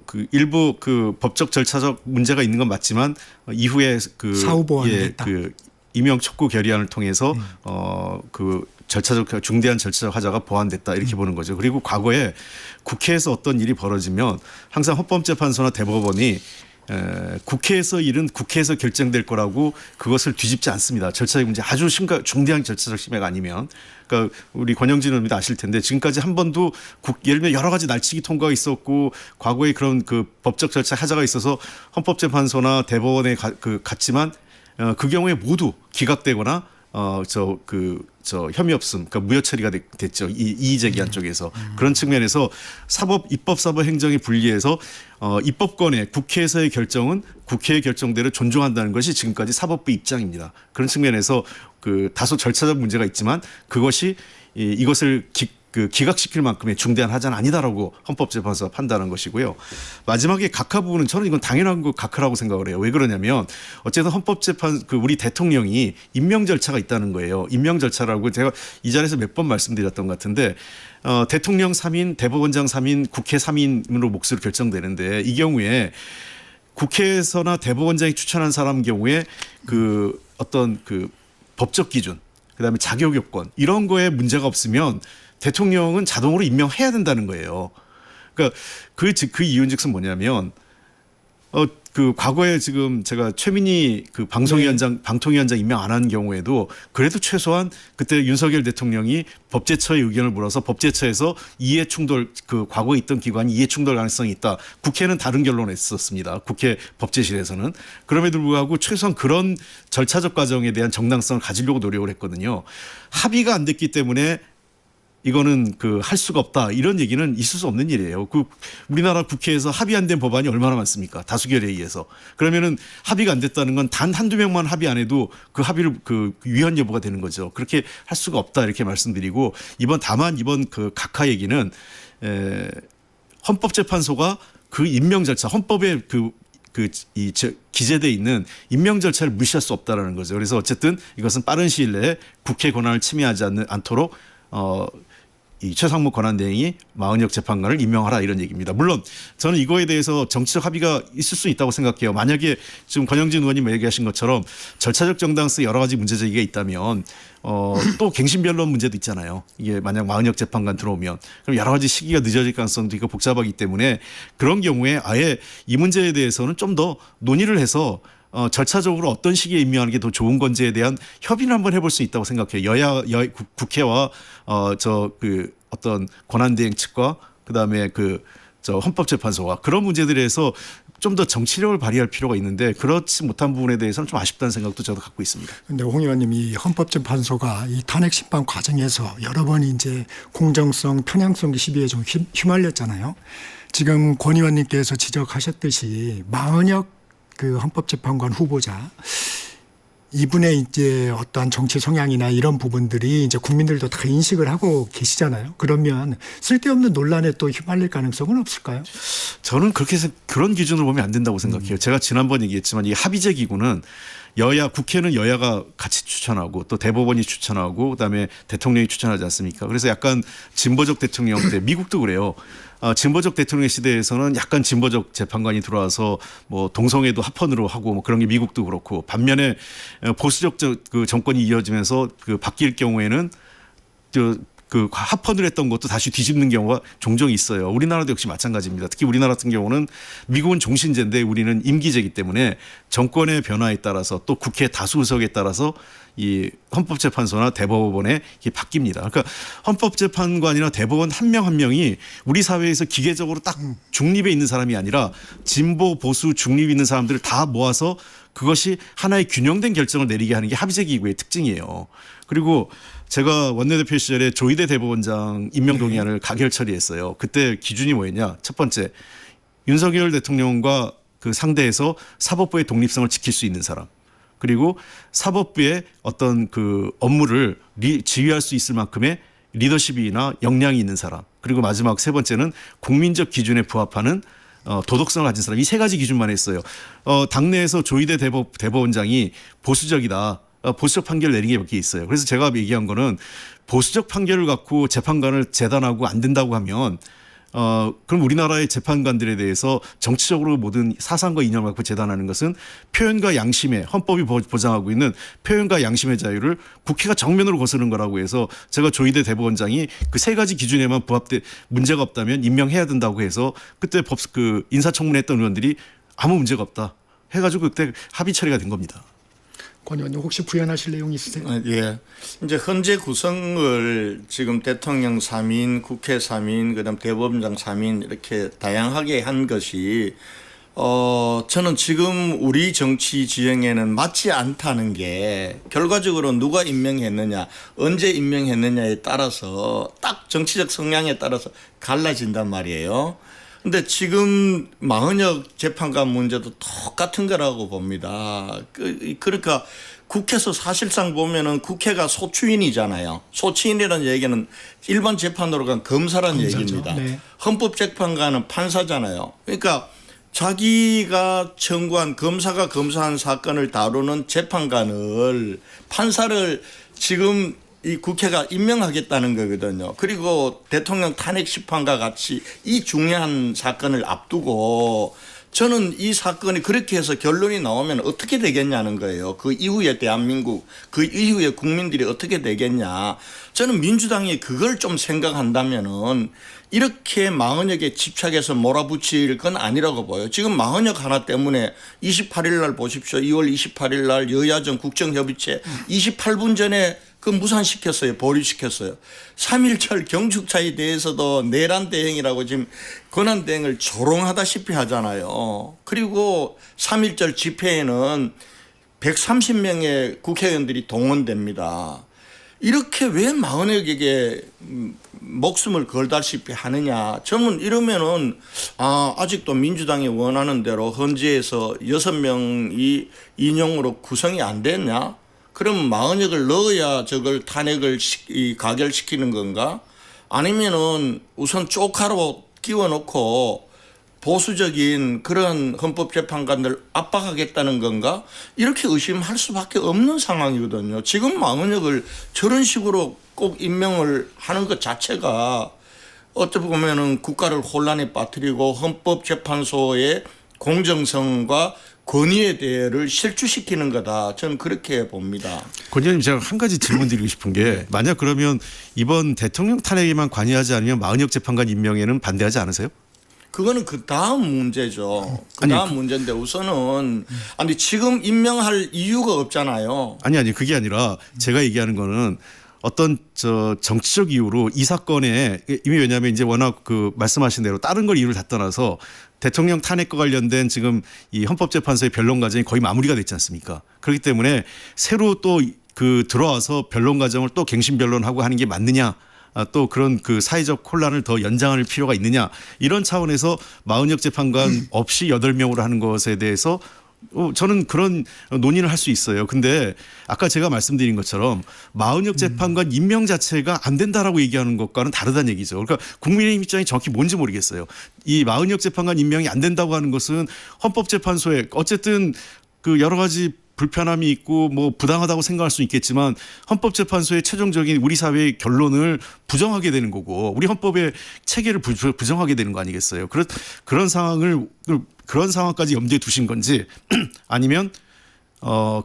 그 일부 그 법적 절차적 문제가 있는 건 맞지만 이후에 그 사후 보완이 됐다. 그 임명 촉구 결의안을 통해서 그 절차적 중대한 절차적 하자가 보완됐다 이렇게 보는 거죠. 그리고 과거에 국회에서 어떤 일이 벌어지면 항상 헌법재판소나 대법원이 국회에서 일은 국회에서 결정될 거라고 그것을 뒤집지 않습니다. 절차적 문제 아주 중대한 절차적 심해가 아니면. 그러니까 우리 권영진 의원님도 아실 텐데 지금까지 한 번도 예를 들면 여러 가지 날치기 통과가 있었고 과거에 그런 그 법적 절차 하자가 있어서 헌법재판소나 대법원에 갔지만 그 경우에 모두 기각되거나 혐의 없음, 그러니까 무효 처리가 됐죠. 이의 제기한 쪽에서. 그런 측면에서 입법사법 행정이 분리해서 입법권의 국회에서의 결정은 국회의 결정대로 존중한다는 것이 지금까지 사법부 입장입니다. 그런 측면에서 그 다소 절차적 문제가 있지만 그것이 이것을 기각시킬 만큼의 중대한 하자는 아니다라고 헌법재판소가 판단한 것이고요. 마지막에 각하 부분은 저는 이건 당연한 거 각하라고 생각을 해요. 왜 그러냐면 어쨌든 우리 대통령이 임명 절차가 있다는 거예요. 임명 절차라고 제가 이 자리에서 몇 번 말씀드렸던 것 같은데 대통령 3인, 대법원장 3인, 국회 3인으로 몫으로 결정되는데 이 경우에 국회에서나 대법원장이 추천한 사람 경우에 그 어떤 그 법적 기준, 그다음에 자격 요건 이런 거에 문제가 없으면 대통령은 자동으로 임명해야 된다는 거예요. 그러니까 그 이유인즉슨 뭐냐면 그 과거에 지금 제가 최민희 그 방통위원장 임명 안 한 경우에도 그래도 최소한 그때 윤석열 대통령이 법제처의 의견을 물어서 법제처에서 이해 충돌 그 과거에 있던 기관이 이해 충돌 가능성이 있다. 국회는 다른 결론을 냈었습니다. 국회 법제실에서는. 그럼에도 불구하고 최소한 그런 절차적 과정에 대한 정당성을 가지려고 노력을 했거든요. 합의가 안 됐기 때문에 이거는 할 수가 없다. 이런 얘기는 있을 수 없는 일이에요. 우리나라 국회에서 합의 안 된 법안이 얼마나 많습니까? 다수결에 의해서. 그러면은 합의가 안 됐다는 건 단 한두 명만 합의 안 해도 그 합의를 위헌 여부가 되는 거죠. 그렇게 할 수가 없다. 이렇게 말씀드리고 다만 이번 각하 얘기는 헌법재판소가 그 임명 절차, 헌법에 기재돼 있는 임명 절차를 무시할 수 없다라는 거죠. 그래서 어쨌든 이것은 빠른 시일 내에 국회 권한을 침해하지 않도록 이 최상무 권한대행이 마은혁 재판관을 임명하라 이런 얘기입니다. 물론 저는 이거에 대해서 정치적 합의가 있을 수 있다고 생각해요. 만약에 지금 권영진 의원님 얘기하신 것처럼 절차적 정당성 여러 가지 문제 제기가 있다면 또 갱신변론 문제도 있잖아요. 이게 만약 마은혁 재판관 들어오면 그럼 여러 가지 시기가 늦어질 가능성도 있고 복잡하기 때문에 그런 경우에 아예 이 문제에 대해서는 좀 더 논의를 해서 절차적으로 어떤 시기에 임명하는 게 더 좋은 건지에 대한 협의를 한번 해볼 수 있다고 생각해요. 국회와 어떤 권한대행 측과 그다음에 헌법재판소와 그런 문제들에서 좀 더 정치력을 발휘할 필요가 있는데 그렇지 못한 부분에 대해서는 좀 아쉽다는 생각도 저도 갖고 있습니다. 그런데 홍 의원님 이 헌법재판소가 이 탄핵 심판 과정에서 여러 번 이제 공정성, 편향성 시비에 좀 휘말렸잖아요. 지금 권 의원님께서 지적하셨듯이 마은혁 헌법재판관 후보자 이분의 이제 어떠한 정치 성향이나 이런 부분들이 이제 국민들도 다 인식을 하고 계시잖아요. 그러면 쓸데없는 논란에 또 휘말릴 가능성은 없을까요? 저는 그런 기준으로 보면 안 된다고 생각해요. 제가 지난번 얘기했지만 이 합의제 기구는 국회는 여야가 같이 추천하고 또 대법원이 추천하고 그다음에 대통령이 추천하지 않습니까? 그래서 약간 진보적 대통령 때 미국도 그래요. 진보적 대통령 시대에서는 약간 진보적 재판관이 들어와서 뭐 동성애도 합헌으로 하고 뭐 그런 게 미국도 그렇고 반면에 보수적 정권이 이어지면서 바뀔 경우에는 합헌을 했던 것도 다시 뒤집는 경우가 종종 있어요. 우리나라도 역시 마찬가지입니다. 특히 우리나라 같은 경우는 미국은 종신제인데 우리는 임기제이기 때문에 정권의 변화에 따라서 또 국회 다수 의석에 따라서 이 헌법재판소나 대법원에 바뀝니다. 그러니까 헌법재판관이나 대법원 한 명 한 명이 우리 사회에서 기계적으로 딱 중립에 있는 사람이 아니라 진보, 보수, 중립 있는 사람들을 다 모아서 그것이 하나의 균형된 결정을 내리게 하는 게 합의제 기구의 특징이에요. 그리고 제가 원내대표 시절에 조희대 대법원장 임명 동의안을 가결 처리했어요. 그때 기준이 뭐였냐? 첫 번째, 윤석열 대통령과 상대에서 사법부의 독립성을 지킬 수 있는 사람. 그리고 사법부의 어떤 업무를 지휘할 수 있을 만큼의 리더십이나 역량이 있는 사람. 그리고 마지막 세 번째는 국민적 기준에 부합하는 도덕성을 가진 사람. 이 세 가지 기준만 했어요. 당내에서 조희대 대법원장이 보수적이다. 보수적 판결을 내린 게 몇 개 있어요. 그래서 제가 얘기한 거는 보수적 판결을 갖고 재판관을 재단하고 안 된다고 하면 그럼 우리나라의 재판관들에 대해서 정치적으로 모든 사상과 이념을 갖고 재단하는 것은 표현과 양심의 헌법이 보장하고 있는 표현과 양심의 자유를 국회가 정면으로 거스르는 거라고 해서 제가 조희대 대법원장이 그 세 가지 기준에만 문제가 없다면 임명해야 된다고 해서 그때 인사청문회 했던 의원들이 아무 문제가 없다 해가지고 그때 합의 처리가 된 겁니다. 권 의원님 혹시 부연하실 내용 있으세요? 예. 이제 현재 구성을 지금 대통령 3인, 국회 3인, 그다음 대법원장 3인 이렇게 다양하게 한 것이 저는 지금 우리 정치 지형에는 맞지 않다는 게 결과적으로 누가 임명했느냐, 언제 임명했느냐에 따라서 딱 정치적 성향에 따라서 갈라진단 말이에요. 근데 지금 마흔역 재판관 문제도 똑같은 거라고 봅니다. 그러니까 국회에서 사실상 보면은 국회가 소추인이잖아요. 소추인이라는 얘기는 일반 재판으로 간 검사란 얘기입니다. 네. 헌법재판관은 판사잖아요. 그러니까 자기가 청구한 검사가 검사한 사건을 다루는 재판관을 판사를 지금 이 국회가 임명하겠다는 거거든요. 그리고 대통령 탄핵 심판과 같이 이 중요한 사건을 앞두고 저는 이 사건이 그렇게 해서 결론이 나오면 어떻게 되겠냐는 거예요. 그 이후에 대한민국, 그 이후에 국민들이 어떻게 되겠냐. 저는 민주당이 그걸 좀 생각한다면은 이렇게 마흔역에 집착해서 몰아붙일 건 아니라고 보여요. 지금 마흔역 하나 때문에 28일 날 보십시오. 2월 28일 날 여야정 국정협의체 28분 전에 그 무산시켰어요. 보류시켰어요. 3.1절 경축차에 대해서도 내란 대행이라고 지금 권한 대행을 조롱하다시피 하잖아요. 그리고 3.1절 집회에는 130명의 국회의원들이 동원됩니다. 이렇게 왜 마흔역에게 목숨을 걸다시피 하느냐. 저는 이러면은 아직도 민주당이 원하는 대로 헌재에서 6명이 인용으로 구성이 안 됐냐. 그럼 마흔역을 넣어야 저걸 탄핵을 가결시키는 건가? 아니면은 우선 쪼카로 끼워놓고 보수적인 그런 헌법재판관들 압박하겠다는 건가? 이렇게 의심할 수밖에 없는 상황이거든요. 지금 마흔역을 저런 식으로 꼭 임명을 하는 것 자체가 어떻게 보면은 국가를 혼란에 빠뜨리고 헌법재판소의 공정성과 권위에 대해를 실추시키는 거다. 저는 그렇게 봅니다. 권 의원님, 제가 한 가지 질문 드리고 싶은 게 만약 그러면 이번 대통령 탄핵에만 관여하지 않으면 마흔역 재판관 임명에는 반대하지 않으세요? 그거는 그 다음 문제죠. 그 다음 문제인데 우선은 아니 지금 임명할 이유가 없잖아요. 아니 그게 아니라 제가 얘기하는 거는 어떤 정치적 이유로 이 사건에 이미 왜냐하면 이제 워낙 그 말씀하신 대로 다른 걸 이유를 다 떠나서 대통령 탄핵과 관련된 지금 이 헌법재판소의 변론 과정이 거의 마무리가 됐지 않습니까? 그렇기 때문에 새로 또 그 들어와서 변론 과정을 또 갱신 변론하고 하는 게 맞느냐? 또 그런 그 사회적 혼란을 더 연장할 필요가 있느냐? 이런 차원에서 마흔역 재판관 없이 8명으로 하는 것에 대해서 저는 그런 논의를 할 수 있어요. 근데 아까 제가 말씀드린 것처럼 마흔역 재판관 임명 자체가 안 된다라고 얘기하는 것과는 다르다는 얘기죠. 그러니까 국민의힘 입장이 정확히 뭔지 모르겠어요. 이 마흔역 재판관 임명이 안 된다고 하는 것은 헌법재판소에 어쨌든 그 여러 가지 불편함이 있고 뭐 부당하다고 생각할 수 있겠지만 헌법재판소의 최종적인 우리 사회의 결론을 부정하게 되는 거고 우리 헌법의 체계를 부정하게 되는 거 아니겠어요. 그런 상황까지 염두에 두신 건지 아니면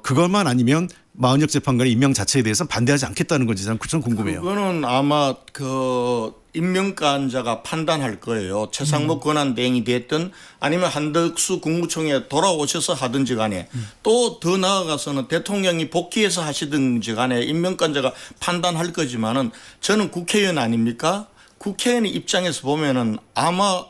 그것만 아니면 마흔역 재판관의 임명 자체에 대해서 반대하지 않겠다는 건지 좀 궁금해요. 그거는 아마 그 임명관자가 판단할 거예요. 최상목 권한대행이 됐든 아니면 한덕수 국무총리에 돌아오셔서 하든지 간에 또 더 나아가서는 대통령이 복귀해서 하시든지 간에 임명관자가 판단할 거지만은 저는 국회의원 아닙니까? 국회의원 입장에서 보면은 아마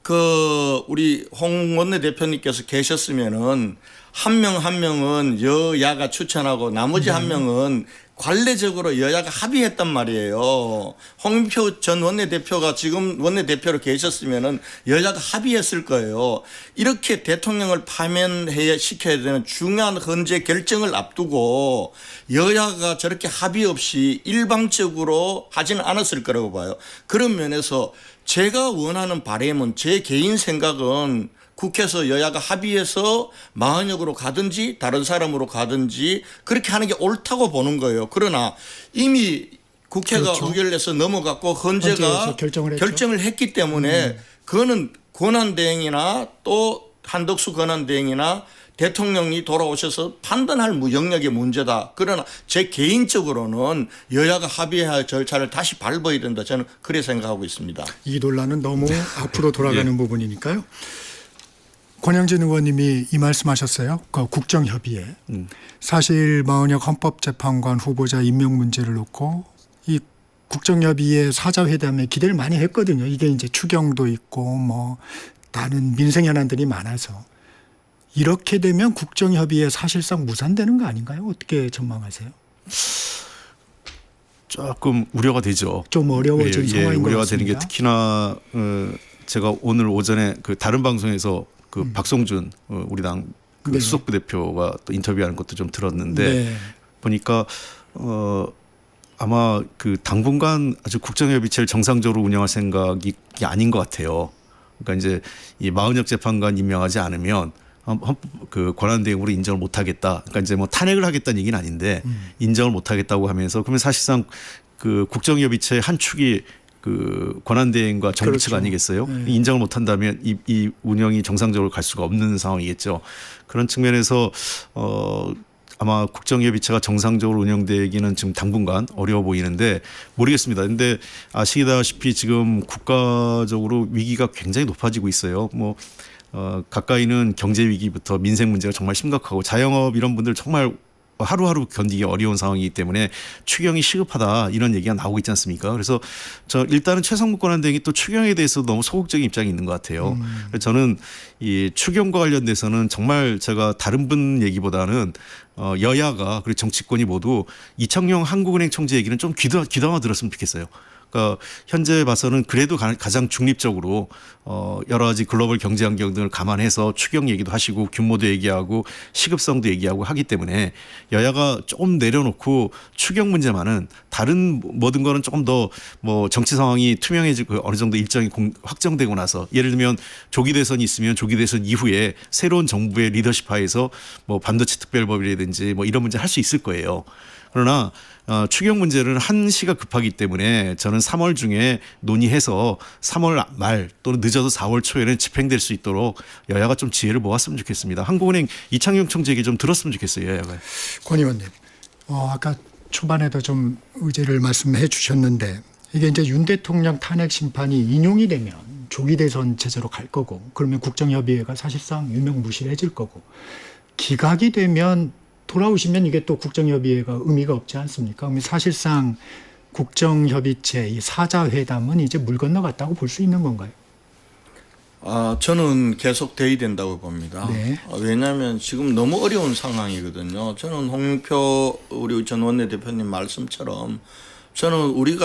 그 우리 홍 원내대표님께서 계셨으면은 한 명 한 명은 여야가 추천하고 나머지 한 명은 관례적으로 여야가 합의했단 말이에요. 홍준표 전 원내대표가 지금 원내대표로 계셨으면은 여야가 합의했을 거예요. 이렇게 대통령을 파면시켜야 되는 중요한 헌재 결정을 앞두고 여야가 저렇게 합의 없이 일방적으로 하지는 않았을 거라고 봐요. 그런 면에서 제가 원하는 바람은 제 개인 생각은 국회에서 여야가 합의해서 마흔역으로 가든지 다른 사람으로 가든지 그렇게 하는 게 옳다고 보는 거예요. 그러나 이미 국회가 의결을 해서 넘어갔고 헌재가 결정을 했기 때문에 그거는 권한대행이나 또 한덕수 권한대행이나 대통령이 돌아오셔서 판단할 영역의 문제다. 그러나 제 개인적으로는 여야가 합의할 절차를 다시 밟아야 된다. 저는 그렇게 생각하고 있습니다. 이 논란은 너무 앞으로 돌아가는 부분이니까요. 권영진 의원님이 이 말씀하셨어요. 그 국정협의회. 사실 마은혁 헌법재판관 후보자 임명 문제를 놓고 이 국정협의회 사자회담에 기대를 많이 했거든요. 이게 이제 추경도 있고 뭐 다른 민생 현안들이 많아서 이렇게 되면 국정협의회 사실상 무산되는 거 아닌가요? 어떻게 전망하세요? 조금 우려가 되죠. 좀 어려워진 상황인 것 우려가 같습니다. 되는 게 특히나 제가 오늘 오전에 그 다른 방송에서 그 박성준 우리 당 그 네. 수석부 대표가 또 인터뷰하는 것도 좀 들었는데 네. 보니까 아마 그 당분간 아주 국정협의체를 정상적으로 운영할 생각이 아닌 것 같아요. 그러니까 이제 이 마은혁 재판관 임명하지 않으면 그 권한대행으로 인정을 못하겠다. 그러니까 이제 뭐 탄핵을 하겠다는 얘기는 아닌데 인정을 못하겠다고 하면서 그러면 사실상 그 국정협의체의 한 축이 그 권한대행과 정부 측 그렇죠. 아니겠어요? 네. 인정을 못한다면 이 운영이 정상적으로 갈 수가 없는 상황이겠죠. 그런 측면에서 아마 국정협의체가 정상적으로 운영되기는 지금 당분간 어려워 보이는데 모르겠습니다. 그런데 아시다시피 지금 국가적으로 위기가 굉장히 높아지고 있어요. 뭐 가까이는 경제 위기부터 민생 문제가 정말 심각하고 자영업 이런 분들 정말 하루하루 견디기 어려운 상황이기 때문에 추경이 시급하다 이런 얘기가 나오고 있지 않습니까? 그래서 저 일단은 최성무 권한대행이 또 추경에 대해서 너무 소극적인 입장이 있는 것 같아요. 그래서 저는 이 추경과 관련돼서는 정말 제가 다른 분 얘기보다는 여야가 그리고 정치권이 모두 이창용 한국은행 총재 얘기는 좀 귀담아 들었으면 좋겠어요. 그러니까 현재 봐서는 그래도 가장 중립적으로 여러 가지 글로벌 경제 환경 등을 감안해서 추경 얘기도 하시고 규모도 얘기하고 시급성도 얘기하고 하기 때문에 여야가 조금 내려놓고 추경 문제만은 다른 모든 거는 조금 더 뭐 정치 상황이 투명해지고 어느 정도 일정이 확정되고 나서 예를 들면 조기 대선이 있으면 조기 대선 이후에 새로운 정부의 리더십 하에서 뭐 반도체 특별법이라든지 뭐 이런 문제 할 수 있을 거예요. 그러나 추경 문제는 한시가 급하기 때문에 저는 3월 중에 논의해서 3월 말 또는 늦어도 4월 초에는 집행될 수 있도록 여야가 좀 지혜를 모았으면 좋겠습니다. 한국은행 이창용 총재 얘기 좀 들었으면 좋겠어요. 여야가. 권 의원님, 아까 초반에도 좀 의제를 말씀해 주셨는데 이게 이제 윤 대통령 탄핵 심판이 인용이 되면 조기 대선 체제로 갈 거고 그러면 국정협의회가 사실상 유명무실해질 거고 기각이 되면 돌아오시면 이게 또 국정협의회가 의미가 없지 않습니까? 그러면 사실상 국정협의체 이 사자회담은 이제 물 건너갔다고 볼 수 있는 건가요? 저는 계속 돼야 된다고 봅니다. 네. 왜냐하면 지금 너무 어려운 상황이거든요. 저는 홍영표 우리 전 원내대표님 말씀처럼 저는 우리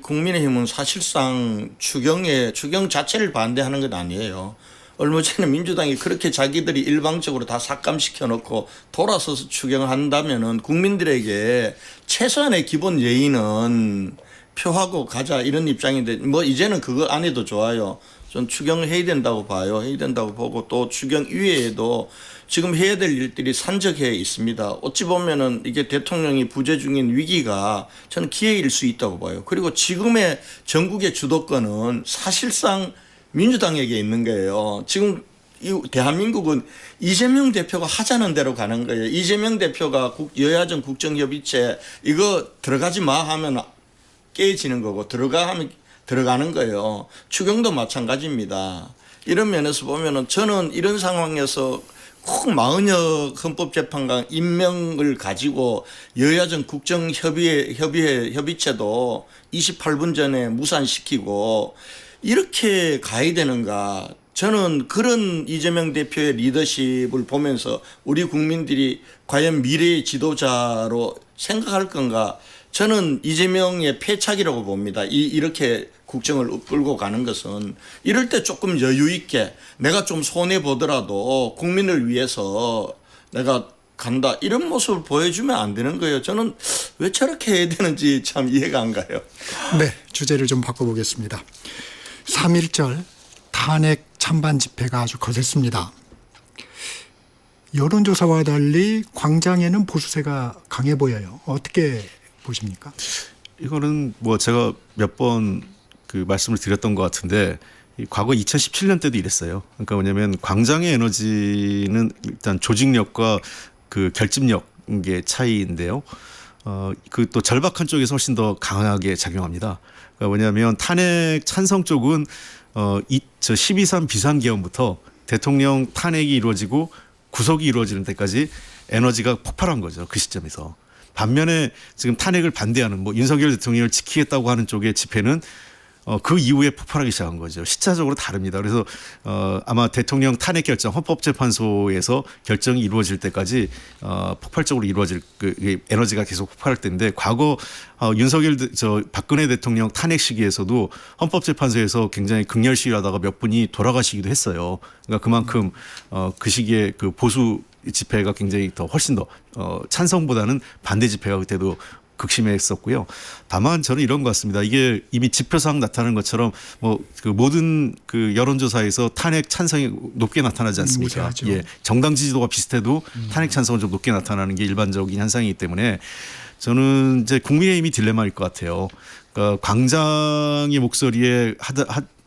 국민의힘은 사실상 추경 자체를 반대하는 건 아니에요. 얼마 전에 민주당이 그렇게 자기들이 일방적으로 다 삭감시켜 놓고 돌아서서 추경을 한다면은 국민들에게 최소한의 기본 예의는 표하고 가자 이런 입장인데 뭐 이제는 그거 안 해도 좋아요. 전 추경을 해야 된다고 봐요. 해야 된다고 보고 또 추경 이외에도 지금 해야 될 일들이 산적해 있습니다. 어찌 보면은 이게 대통령이 부재 중인 위기가 저는 기회일 수 있다고 봐요. 그리고 지금의 전국의 주도권은 사실상 민주당에게 있는 거예요. 지금 이 대한민국은 이재명 대표가 하자는 대로 가는 거예요. 이재명 대표가 여야정 국정협의체 이거 들어가지 마 하면 깨지는 거고 들어가 하면 들어가는 거예요. 추경도 마찬가지입니다. 이런 면에서 보면은 저는 이런 상황에서 꼭 마은혁 헌법재판관 임명을 가지고 여야정 국정협의체도 28분 전에 무산시키고 이렇게 가야 되는가. 저는 그런 이재명 대표의 리더십을 보면서 우리 국민들이 과연 미래의 지도자로 생각할 건가. 저는 이재명의 패착이라고 봅니다. 이렇게 국정을 끌고 가는 것은 이럴 때 조금 여유 있게 내가 좀 손해 보더라도 국민을 위해서 내가 간다 이런 모습을 보여주면 안 되는 거예요. 저는 왜 저렇게 해야 되는지 참 이해가 안 가요. 네, 주제를 좀 바꿔보겠습니다. 3.1절 탄핵 찬반 집회가 아주 거셌습니다. 여론조사와 달리 광장에는 보수세가 강해 보여요. 어떻게 보십니까? 이거는 뭐 제가 몇 번 그 말씀을 드렸던 것 같은데 과거 2017년 때도 이랬어요. 그러니까 뭐냐면 광장의 에너지는 일단 조직력과 그 결집력의 차이인데요. 그 또 절박한 쪽에서 훨씬 더 강하게 작용합니다. 그러니까 뭐냐면 탄핵 찬성 쪽은 저 12.3 비상계엄부터 대통령 탄핵이 이루어지고 구속이 이루어지는 때까지 에너지가 폭발한 거죠. 그 시점에서. 반면에 지금 탄핵을 반대하는 뭐 윤석열 대통령을 지키겠다고 하는 쪽의 집회는 그 이후에 폭발하기 시작한 거죠. 시차적으로 다릅니다. 그래서 아마 대통령 탄핵 결정 헌법재판소에서 결정이 이루어질 때까지 폭발적으로 이루어질 그 에너지가 계속 폭발할 때인데 과거 박근혜 대통령 탄핵 시기에서도 헌법재판소에서 굉장히 극렬 시위하다가 몇 분이 돌아가시기도 했어요. 그러니까 그만큼 그 시기에 그 보수 집회가 굉장히 훨씬 더 찬성보다는 반대 집회가 그때도 극심했었고요. 다만 저는 이런 것 같습니다. 이게 이미 지표상 나타나는 것처럼 뭐 그 모든 그 여론조사에서 탄핵 찬성이 높게 나타나지 않습니까? 예, 정당 지지도가 비슷해도 탄핵 찬성은 좀 높게 나타나는 게 일반적인 현상이기 때문에 저는 이제 국민의힘이 딜레마일 것 같아요. 그러니까 광장의 목소리에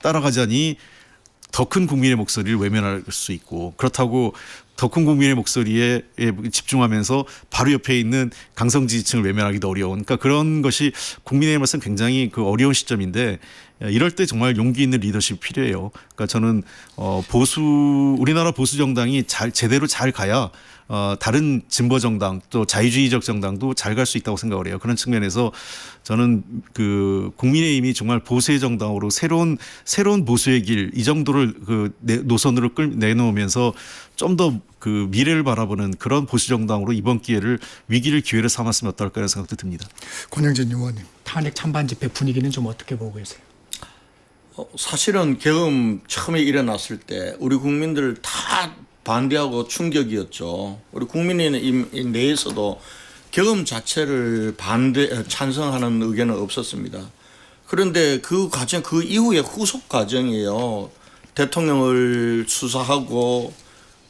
따라가자니 더 큰 국민의 목소리를 외면할 수 있고 그렇다고 더 큰 국민의 목소리에 집중하면서 바로 옆에 있는 강성 지지층을 외면하기도 어려운 그러니까 그런 것이 국민의힘으로서는 굉장히 그 어려운 시점인데 이럴 때 정말 용기 있는 리더십이 필요해요. 그러니까 저는 우리나라 보수 정당이 제대로 잘 가야 다른 진보 정당 또 자유주의적 정당도 잘 갈 수 있다고 생각을 해요. 그런 측면에서 저는 그 국민의힘이 정말 보수의 정당으로 새로운 보수의 길 이 정도를 그 노선으로 내놓으면서 좀 더 그 미래를 바라보는 그런 보수 정당으로 이번 위기를 기회로 삼았으면 어떨까 하는 생각도 듭니다. 권영진 의원님, 탄핵 찬반 집회 분위기는 좀 어떻게 보고 계세요? 사실은 계엄 처음에 일어났을 때 우리 국민들 다 반대하고 충격이었죠. 우리 국민의힘 내에서도 계엄 자체를 찬성하는 의견은 없었습니다. 그런데 그 이후에 후속 과정이에요. 대통령을 수사하고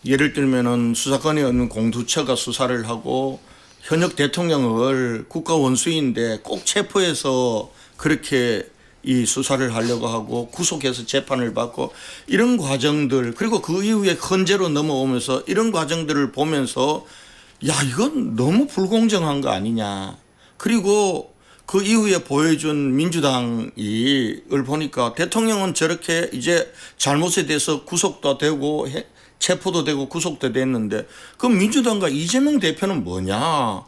예를 들면은 수사권이 없는 공수처가 수사를 하고 현역 대통령을 국가 원수인데 꼭 체포해서 그렇게 이 수사를 하려고 하고 구속해서 재판을 받고 이런 과정들 그리고 그 이후에 헌재로 넘어오면서 이런 과정들을 보면서 이건 너무 불공정한 거 아니냐. 그리고 그 이후에 보여준 민주당을 보니까 대통령은 저렇게 이제 잘못에 대해서 구속도 되고 체포도 되고 구속도 됐는데 그럼 민주당과 이재명 대표는 뭐냐.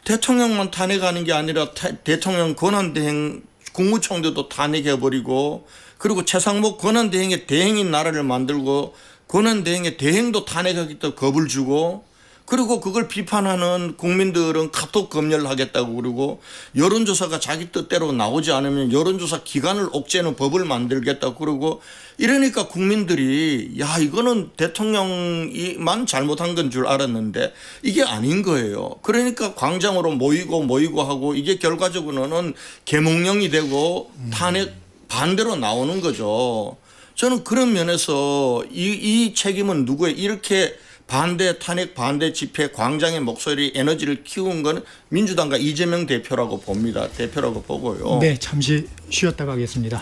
대통령만 탄핵하는 게 아니라 대통령 권한대행 국무총리도 탄핵해버리고 그리고 최상목 권한대행의 대행인 나라를 만들고 권한대행의 대행도 탄핵하겠다고 겁을 주고 그리고 그걸 비판하는 국민들은 카톡 검열하겠다고 그러고 여론조사가 자기 뜻대로 나오지 않으면 여론조사 기관을 옥죄는 법을 만들겠다고 그러고 이러니까 국민들이 이거는 대통령이만 잘못한 건 줄 알았는데 이게 아닌 거예요. 그러니까 광장으로 모이고 하고 이게 결과적으로는 계몽령이 되고 탄핵 반대로 나오는 거죠. 저는 그런 면에서 이 책임은 누구의 이렇게 탄핵 반대 집회 광장의 목소리 에너지를 키운 건 민주당과 이재명 대표라고 봅니다. 대표라고 보고요. 네, 잠시 쉬었다 가겠습니다.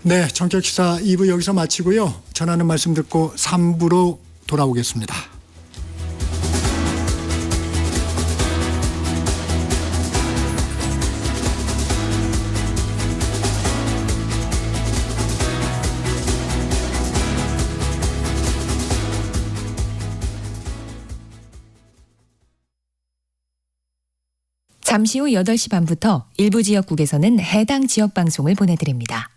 네, 정격시사 2부 여기서 마치고요. 전하는 말씀 듣고 3부로 돌아오겠습니다. 잠시 후 8시 반부터 일부 지역국에서는 해당 지역 방송을 보내드립니다.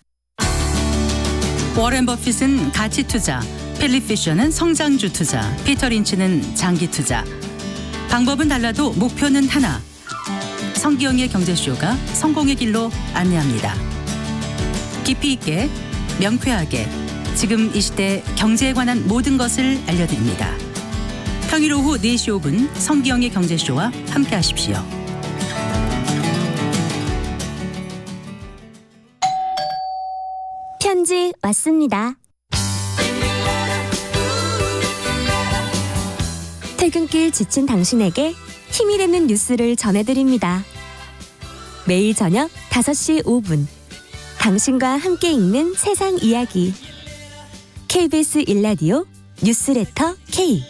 워렌 버핏은 가치 투자, 필립 피셔는 성장주 투자, 피터 린치는 장기 투자. 방법은 달라도 목표는 하나. 성기영의 경제쇼가 성공의 길로 안내합니다. 깊이 있게, 명쾌하게, 지금 이 시대 경제에 관한 모든 것을 알려드립니다. 평일 오후 4시 5분 성기영의 경제쇼와 함께하십시오. 편지 왔습니다. 퇴근길 지친 당신에게 힘이 되는 뉴스를 전해드립니다. 매일 저녁 5시 5분 당신과 함께 읽는 세상 이야기 KBS 1라디오 뉴스레터 K.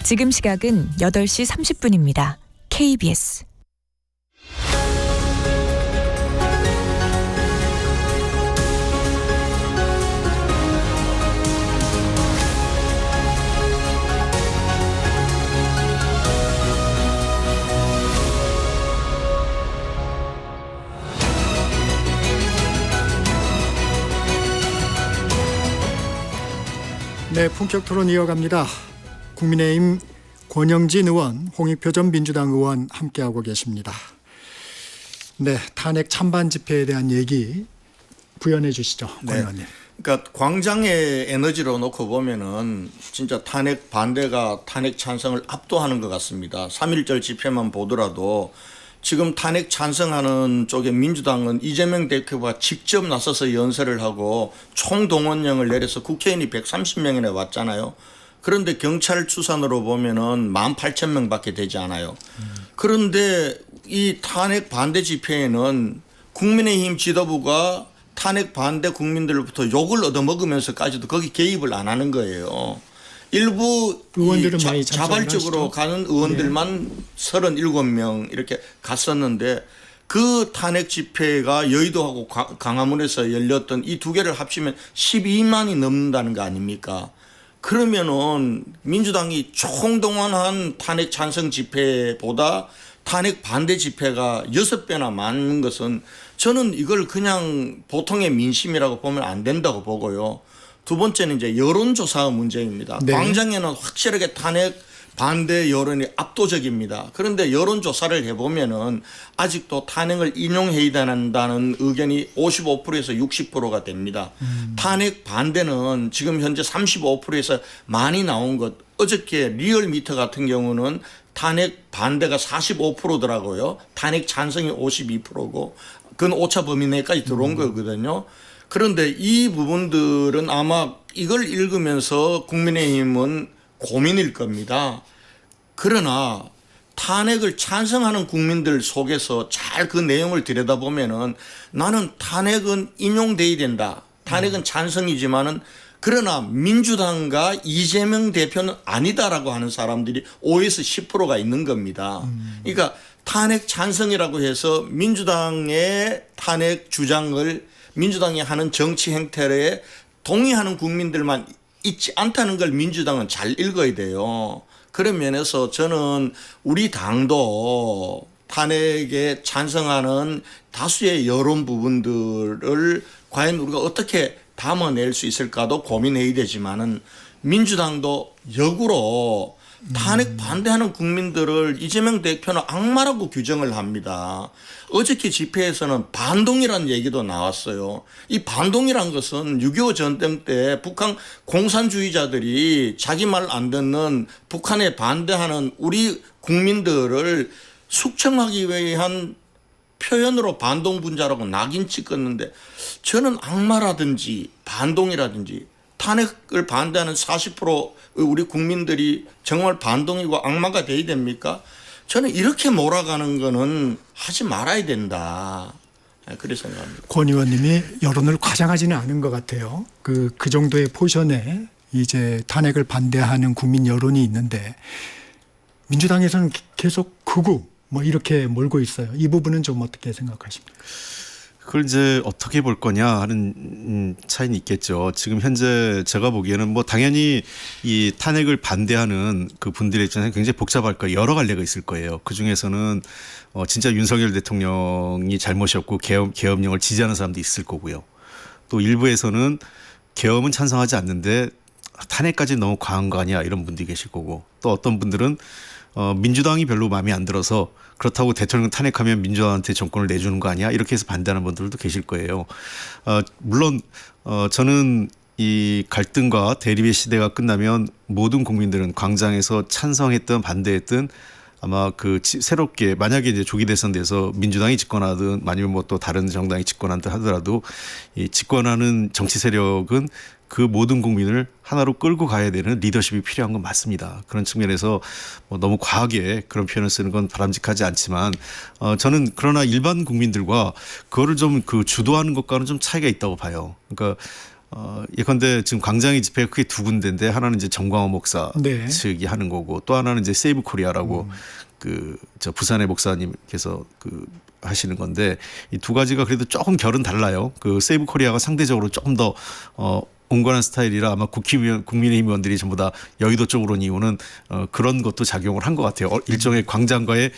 지금 시각은 8시 30분입니다. KBS 네, 본격 토론 이어갑니다. 국민의힘 권영진 의원, 홍익표 전 민주당 의원 함께하고 계십니다. 네, 탄핵 찬반 집회에 대한 얘기 부연해 주시죠, 권 의원님. 그러니까 광장의 에너지로 놓고 보면은 진짜 탄핵 반대가 탄핵 찬성을 압도하는 것 같습니다. 3.1절 집회만 보더라도 지금 탄핵 찬성하는 쪽에 민주당은 이재명 대표가 직접 나서서 연설을 하고 총동원령을 내려서 국회의원이 130명이나 왔잖아요. 그런데 경찰 추산으로 보면은 18,000명밖에 되지 않아요. 그런데 이 탄핵 반대 집회에는 국민의힘 지도부가 탄핵 반대 국민들로부터 욕을 얻어먹으면서까지도 거기 개입을 안 하는 거예요. 일부 의원들은 많이 자발적으로 가는 의원들만 37명 이렇게 갔었는데 그 탄핵 집회가 여의도하고 광화문에서 열렸던 이 두 개를 합치면 12만이 넘는다는 거 아닙니까? 그러면은 민주당이 총동원한 탄핵 찬성 집회보다 탄핵 반대 집회가 6배나 많은 것은 저는 이걸 그냥 보통의 민심이라고 보면 안 된다고 보고요. 두 번째는 이제 여론조사 문제입니다. 네. 광장에는 확실하게 탄핵 반대 여론이 압도적입니다. 그런데 여론조사를 해보면은 아직도 탄핵을 인용해야 된다는 의견이 55%에서 60%가 됩니다. 탄핵 반대는 지금 현재 35%에서 많이 나온 것. 어저께 리얼미터 같은 경우는 탄핵 반대가 45%더라고요. 탄핵 찬성이 52%고 그건 오차 범위 내까지 들어온 거거든요. 그런데 이 부분들은 아마 이걸 읽으면서 국민의힘은 고민일 겁니다. 그러나 탄핵을 찬성하는 국민들 속에서 잘 그 내용을 들여다보면은 나는 탄핵은 인용돼야 된다. 탄핵은 찬성이지만은 그러나 민주당과 이재명 대표는 아니다라고 하는 사람들이 5에서 10%가 있는 겁니다. 그러니까 탄핵 찬성이라고 해서 민주당의 탄핵 주장을 민주당이 하는 정치 행태에 동의하는 국민들만 있지 않다는 걸 민주당은 잘 읽어야 돼요. 그런 면에서 저는 우리 당도 탄핵에 찬성하는 다수의 여론 부분들을 과연 우리가 어떻게 담아낼 수 있을까도 고민해야 되지만은 민주당도 역으로 탄핵 반대하는 국민들을 이재명 대표는 악마라고 규정을 합니다. 어저께 집회에서는 반동이라는 얘기도 나왔어요. 이 반동이란 것은 6.25 전쟁 때 북한 공산주의자들이 자기 말 안 듣는 북한에 반대하는 우리 국민들을 숙청하기 위한 표현으로 반동분자라고 낙인 찍었는데 저는 악마라든지 반동이라든지 탄핵을 반대하는 40% 우리 국민들이 정말 반동이고 악마가 돼야 됩니까? 저는 이렇게 몰아가는 거는 하지 말아야 된다. 그렇게 생각합니다. 권 의원님이 여론을 과장하지는 않은 것 같아요. 그 정도의 포션에 이제 탄핵을 반대하는 국민 여론이 있는데 민주당에서는 계속 극우 뭐 이렇게 몰고 있어요. 이 부분은 좀 어떻게 생각하십니까? 그걸 이제 어떻게 볼 거냐 하는 차이는 있겠죠. 지금 현재 제가 보기에는 뭐 당연히 이 탄핵을 반대하는 그 분들의 입장에서 굉장히 복잡할 거예요. 여러 갈래가 있을 거예요. 그 중에서는 진짜 윤석열 대통령이 잘못이었고 계엄령을 지지하는 사람도 있을 거고요. 또 일부에서는 계엄은 찬성하지 않는데 탄핵까지 너무 과한 거 아니야 이런 분들이 계실 거고 또 어떤 분들은 민주당이 별로 마음에 안 들어서 그렇다고 대통령 탄핵하면 민주당한테 정권을 내주는 거 아니야 이렇게 해서 반대하는 분들도 계실 거예요. 물론 저는 이 갈등과 대립의 시대가 끝나면 모든 국민들은 광장에서 찬성했던 반대했던 아마 그 새롭게 만약에 이제 조기 대선돼서 민주당이 집권하든 아니면 뭐 또 다른 정당이 집권하든 하더라도 이 집권하는 정치 세력은 그 모든 국민을 하나로 끌고 가야 되는 리더십이 필요한 건 맞습니다. 그런 측면에서 뭐 너무 과하게 그런 표현을 쓰는 건 바람직하지 않지만 저는 그러나 일반 국민들과 그거를 좀 그 주도하는 것과는 좀 차이가 있다고 봐요. 그러니까 예컨대 지금 광장의 집회가 크게 두 군데인데 하나는 이제 정광호 목사 네. 측이 하는 거고 또 하나는 이제 세이브 코리아라고 그 저 부산의 목사님께서 그 하시는 건데 이 두 가지가 그래도 조금 결은 달라요. 그 세이브 코리아가 상대적으로 조금 더 온건한 스타일이라 아마 국민의힘 의원들이 전부 다 여의도 쪽으로 온 이유는 그런 것도 작용을 한 것 같아요. 일종의 광장과의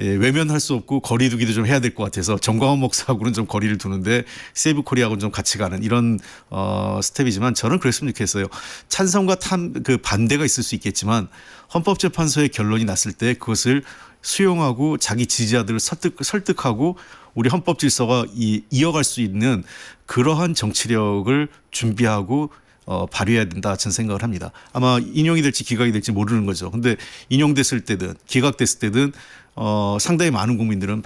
외면할 수 없고 거리두기도 좀 해야 될 것 같아서 정광훈 목사하고는 좀 거리를 두는데 세이브 코리아하고는 좀 같이 가는 이런 스텝이지만 저는 그랬으면 좋겠어요. 찬성과 그 반대가 있을 수 있겠지만 헌법재판소의 결론이 났을 때 그것을 수용하고 자기 지지자들을 설득하고 우리 헌법 질서가 이어갈 수 있는 그러한 정치력을 준비하고 발휘해야 된다 저는 생각을 합니다. 아마 인용이 될지 기각이 될지 모르는 거죠. 근데 인용됐을 때든 기각됐을 때든 상당히 많은 국민들은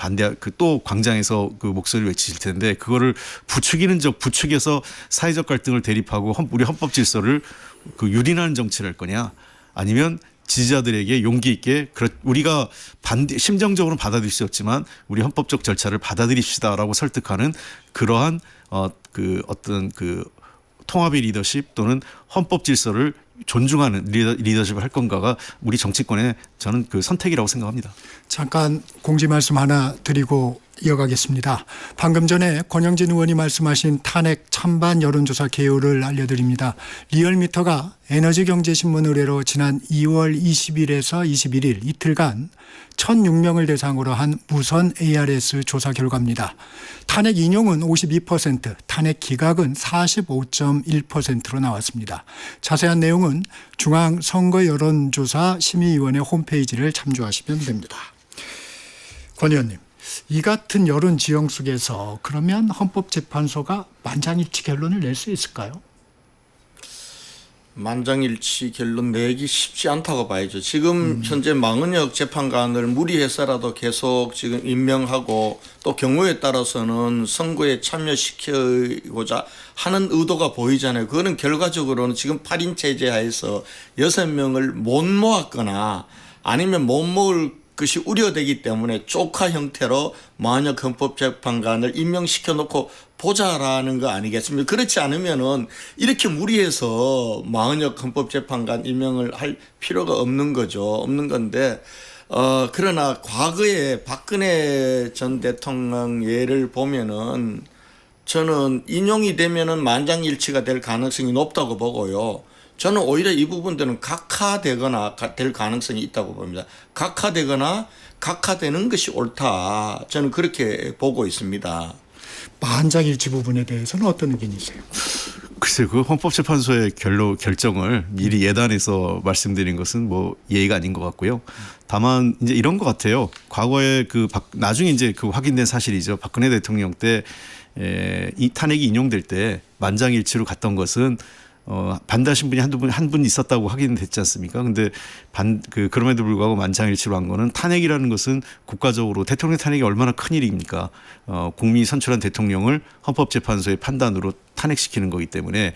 또 광장에서 그 목소리를 외치실 텐데 그거를 부추겨서 사회적 갈등을 대립하고 우리 헌법 질서를 그 유린하는 정치를 할 거냐 아니면 지지자들에게 용기 있게 우리가 심정적으로는 받아들일 수 없지만 우리 헌법적 절차를 받아들입시다라고 설득하는 그러한 어떤 통합의 리더십 또는 헌법 질서를 존중하는 리더십을 할 건가가 우리 정치권의 저는 그 선택이라고 생각합니다. 잠깐 공지 말씀 하나 드리고 이어가겠습니다. 방금 전에 권영진 의원이 말씀하신 탄핵 찬반 여론조사 개요를 알려드립니다. 리얼미터가 에너지경제신문 의뢰로 지난 2월 20일에서 21일 이틀간 1,006명을 대상으로 한 무선 ARS 조사 결과입니다. 탄핵 인용은 52%, 탄핵 기각은 45.1%로 나왔습니다. 자세한 내용은 중앙선거여론조사 심의위원회 홈페이지를 참조하시면 됩니다. 권 의원님, 이 같은 여론 지형 속에서 그러면 헌법재판소가 만장일치 결론을 낼 수 있을까요? 만장일치 결론 내기 쉽지 않다고 봐야죠. 지금 현재 망은혁 재판관을 무리해서라도 계속 지금 임명하고 또 경우에 따라서는 선거에 참여시키고자 하는 의도가 보이잖아요. 그거는 결과적으로는 지금 8인 체제 하에서 6명을 못 모았거나 아니면 못 모을 것이 우려되기 때문에 조카 형태로 망은혁 헌법재판관을 임명시켜 놓고 보자라는 거 아니겠습니까? 그렇지 않으면은 이렇게 무리해서 망은혁 헌법재판관 임명을 할 필요가 없는 거죠. 없는 건데 그러나 과거에 박근혜 전 대통령 예를 보면은 저는 인용이 되면은 만장일치가 될 가능성이 높다고 보고요. 저는 오히려 이 부분들은 각하되거나 될 가능성이 있다고 봅니다. 각하되거나 각하되는 것이 옳다. 저는 그렇게 보고 있습니다. 만장일치 부분에 대해서는 어떤 의견이세요? 글쎄요, 그 헌법재판소의 결정을 미리 예단해서 말씀드린 것은 뭐 예의가 아닌 것 같고요. 다만 이제 이런 것 같아요. 과거에 나중에 이제 그 확인된 사실이죠. 박근혜 대통령 때 이 탄핵이 인용될 때 만장일치로 갔던 것은 반대하신 분이 한 분 있었다고 확인됐지 않습니까? 근데 그럼에도 불구하고 만장일치로 한 거는 탄핵이라는 것은 국가적으로 대통령 탄핵이 얼마나 큰 일입니까? 국민이 선출한 대통령을 헌법재판소의 판단으로 탄핵시키는 거기 때문에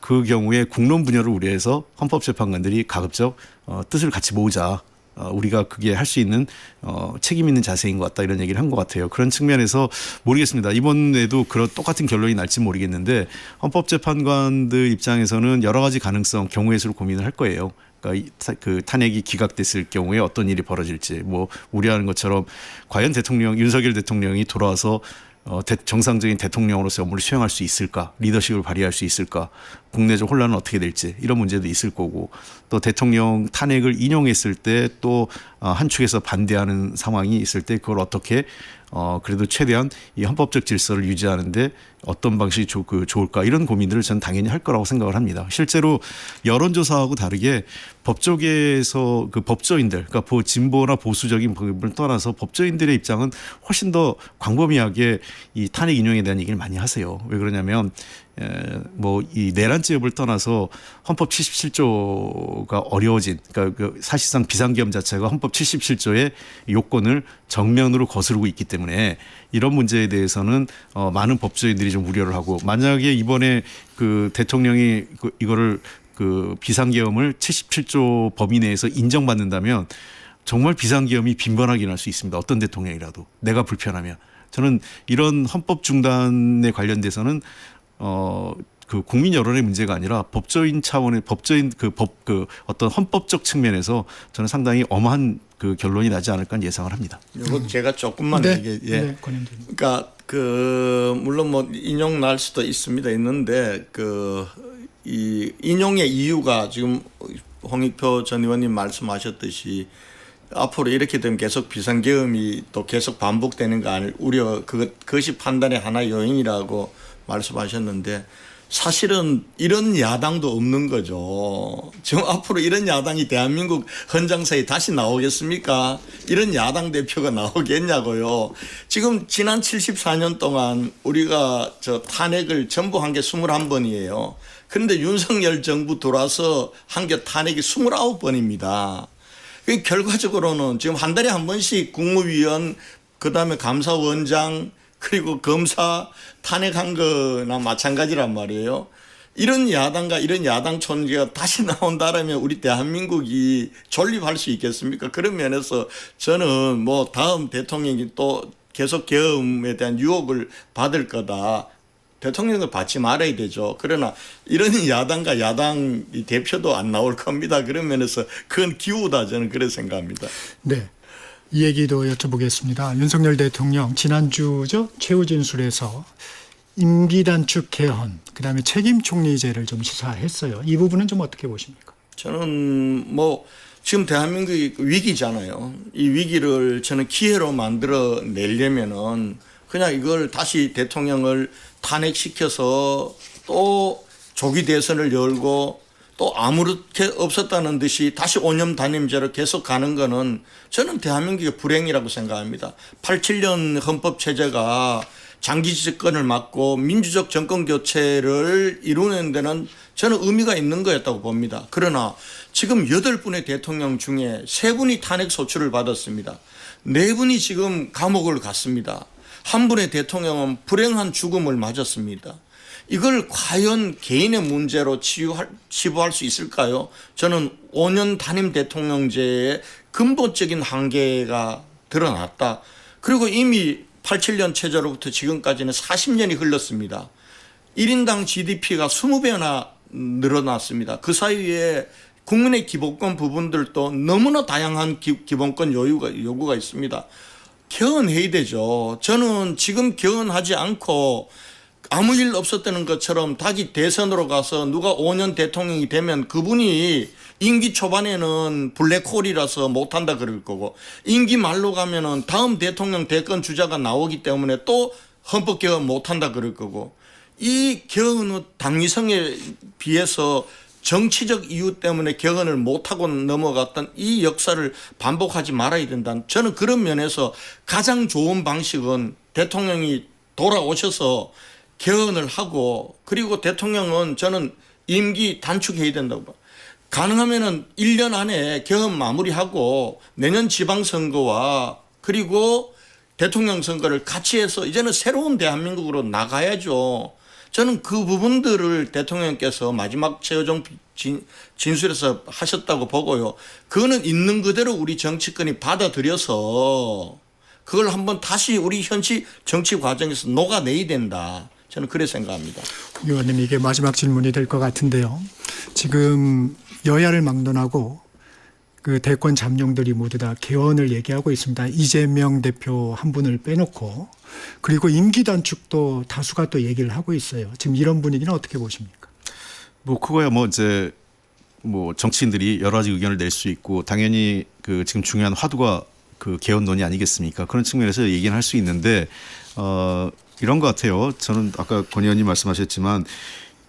그 경우에 국론 분열을 우려해서 헌법재판관들이 가급적 뜻을 같이 모으자. 우리가 그게 할 수 있는 책임 있는 자세인 것 같다 이런 얘기를 한 것 같아요. 그런 측면에서 모르겠습니다. 이번에도 그런 똑같은 결론이 날지 모르겠는데 헌법재판관들 입장에서는 여러 가지 가능성 경우의 수를 고민을 할 거예요. 그러니까 그 탄핵이 기각됐을 경우에 어떤 일이 벌어질지 뭐 우려하는 것처럼 과연 윤석열 대통령이 돌아와서 정상적인 대통령으로서 업무를 수행할 수 있을까? 리더십을 발휘할 수 있을까? 국내적 혼란은 어떻게 될지 이런 문제도 있을 거고 또 대통령 탄핵을 인용했을 때 또 한 축에서 반대하는 상황이 있을 때 그걸 어떻게 그래도 최대한 이 헌법적 질서를 유지하는데 어떤 방식이 좋을까 이런 고민들을 저는 당연히 할 거라고 생각을 합니다. 실제로 여론조사하고 다르게 법조계에서 그 법조인들 그러니까 진보나 보수적인 부분을 떠나서 법조인들의 입장은 훨씬 더 광범위하게 이 탄핵 인용에 대한 얘기를 많이 하세요. 왜 그러냐면 뭐 이 내란죄업을 떠나서 헌법 77조가 어려워진 그러니까 사실상 비상계엄 자체가 헌법 77조의 요건을 정면으로 거스르고 있기 때문에 이런 문제에 대해서는 많은 법조인들이 좀 우려를 하고 만약에 이번에 그 대통령이 이거를 그 비상계엄을 77조 범위 내에서 인정받는다면 정말 비상계엄이 빈번하게 날 수 있습니다. 어떤 대통령이라도 내가 불편하면 저는 이런 헌법 중단에 관련돼서는 그 국민 여론의 문제가 아니라 법조인 차원의 어떤 헌법적 측면에서 저는 상당히 엄한 그 결론이 나지 않을까 예상을 합니다. 이거 제가 조금만 그러니까 물론 뭐 인용 날 수도 있는데 이 인용의 이유가 지금 홍익표 전 의원님 말씀하셨듯이 앞으로 이렇게 되면 계속 비상계엄이 또 계속 반복되는 거 아닐 우려 그것이 판단의 하나의 요인이라고 말씀하셨는데 사실은 이런 야당도 없는 거죠. 지금 앞으로 이런 야당이 대한민국 헌정사에 다시 나오겠습니까? 이런 야당 대표가 나오겠냐고요. 지금 지난 74년 동안 우리가 탄핵을 전부 한 게 21번이에요. 그런데 윤석열 정부 들어와서 한 게 탄핵이 29번입니다. 결과적으로는 지금 한 달에 한 번씩 국무위원, 그다음에 감사원장, 그리고 검사 탄핵한 거나 마찬가지란 말이에요. 이런 야당과 이런 야당 존재가 다시 나온다라면 우리 대한민국이 존립할 수 있겠습니까? 그런 면에서 저는 뭐 다음 대통령이 또 계속 계엄에 대한 유혹을 받을 거다. 대통령을 받지 말아야 되죠. 그러나 이런 야당과 야당 대표도 안 나올 겁니다. 그런 면에서 그건 기우다 저는 그렇게 생각합니다. 네. 이 얘기도 여쭤보겠습니다. 윤석열 대통령 지난주죠 최후진술에서 임기 단축 개헌, 그다음에 책임 총리제를 좀 시사했어요. 이 부분은 좀 어떻게 보십니까? 저는 뭐 지금 대한민국이 위기잖아요. 이 위기를 저는 기회로 만들어 내려면은 그냥 이걸 다시 대통령을 탄핵시켜서 또 조기 대선을 열고 또 아무렇게 없었다는 듯이 다시 5년 단임제로 계속 가는 거는 저는 대한민국의 불행이라고 생각합니다. 87년 헌법체제가 장기 집권을 막고 민주적 정권 교체를 이루는 데는 저는 의미가 있는 거였다고 봅니다. 그러나 지금 8분의 대통령 중에 3분이 탄핵 소추를 받았습니다. 4분이 지금 감옥을 갔습니다. 한 분의 대통령은 불행한 죽음을 맞았습니다. 이걸 과연 개인의 문제로 치부할 수 있을까요? 저는 5년 단임 대통령제의 근본적인 한계가 드러났다. 그리고 이미 87년 체제로부터 지금까지는 40년이 흘렀습니다. 1인당 GDP가 20배나 늘어났습니다. 그 사이에 국민의 기본권 부분들도 너무나 다양한 기본권 요구가 있습니다. 개헌해야 되죠. 저는 지금 개헌하지 않고 아무 일 없었다는 것처럼 다시 대선으로 가서 누가 5년 대통령이 되면 그분이 임기 초반에는 블랙홀이라서 못한다 그럴 거고 임기 말로 가면은 다음 대통령 대권 주자가 나오기 때문에 또 헌법 개헌 못한다 그럴 거고 이 개헌의 당위성에 비해서 정치적 이유 때문에 개헌을 못하고 넘어갔던 이 역사를 반복하지 말아야 된다. 저는 그런 면에서 가장 좋은 방식은 대통령이 돌아오셔서 개헌을 하고 그리고 대통령은 저는 임기 단축해야 된다고 봐요. 가능하면은 1년 안에 개헌 마무리하고 내년 지방선거와 그리고 대통령 선거를 같이 해서 이제는 새로운 대한민국으로 나가야죠. 저는 그 부분들을 대통령께서 마지막 최후정 진술에서 하셨다고 보고요. 그거는 있는 그대로 우리 정치권이 받아들여서 그걸 한번 다시 우리 현실 정치 과정에서 녹아내야 된다. 저는 그렇게 생각합니다. 의원님 이게 마지막 질문이 될 것 같은데요. 지금 여야를 막론하고 그 대권 잠룡들이 모두 다 개헌을 얘기하고 있습니다. 이재명 대표 한 분을 빼놓고 그리고 임기 단축도 다수가 또 얘기를 하고 있어요. 지금 이런 분위기는 어떻게 보십니까? 뭐 그거야 뭐 이제 뭐 정치인들이 여러 가지 의견을 낼 수 있고 당연히 그 지금 중요한 화두가 그 개헌론이 아니겠습니까? 그런 측면에서 얘기는 할 수 있는데 이런 것 같아요. 저는 아까 권 의원님 말씀하셨지만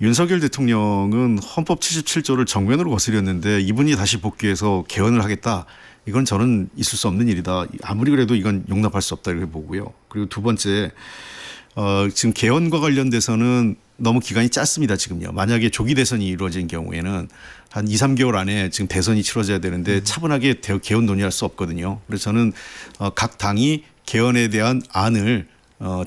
윤석열 대통령은 헌법 77조를 정면으로 거스렸는데 이분이 다시 복귀해서 개헌을 하겠다. 이건 저는 있을 수 없는 일이다. 아무리 그래도 이건 용납할 수 없다 이렇게 보고요. 그리고 두 번째 지금 개헌과 관련돼서는 너무 기간이 짧습니다. 지금요. 만약에 조기 대선이 이루어진 경우에는 한 2, 3개월 안에 지금 대선이 치러져야 되는데 차분하게 개헌 논의할 수 없거든요. 그래서 저는 각 당이 개헌에 대한 안을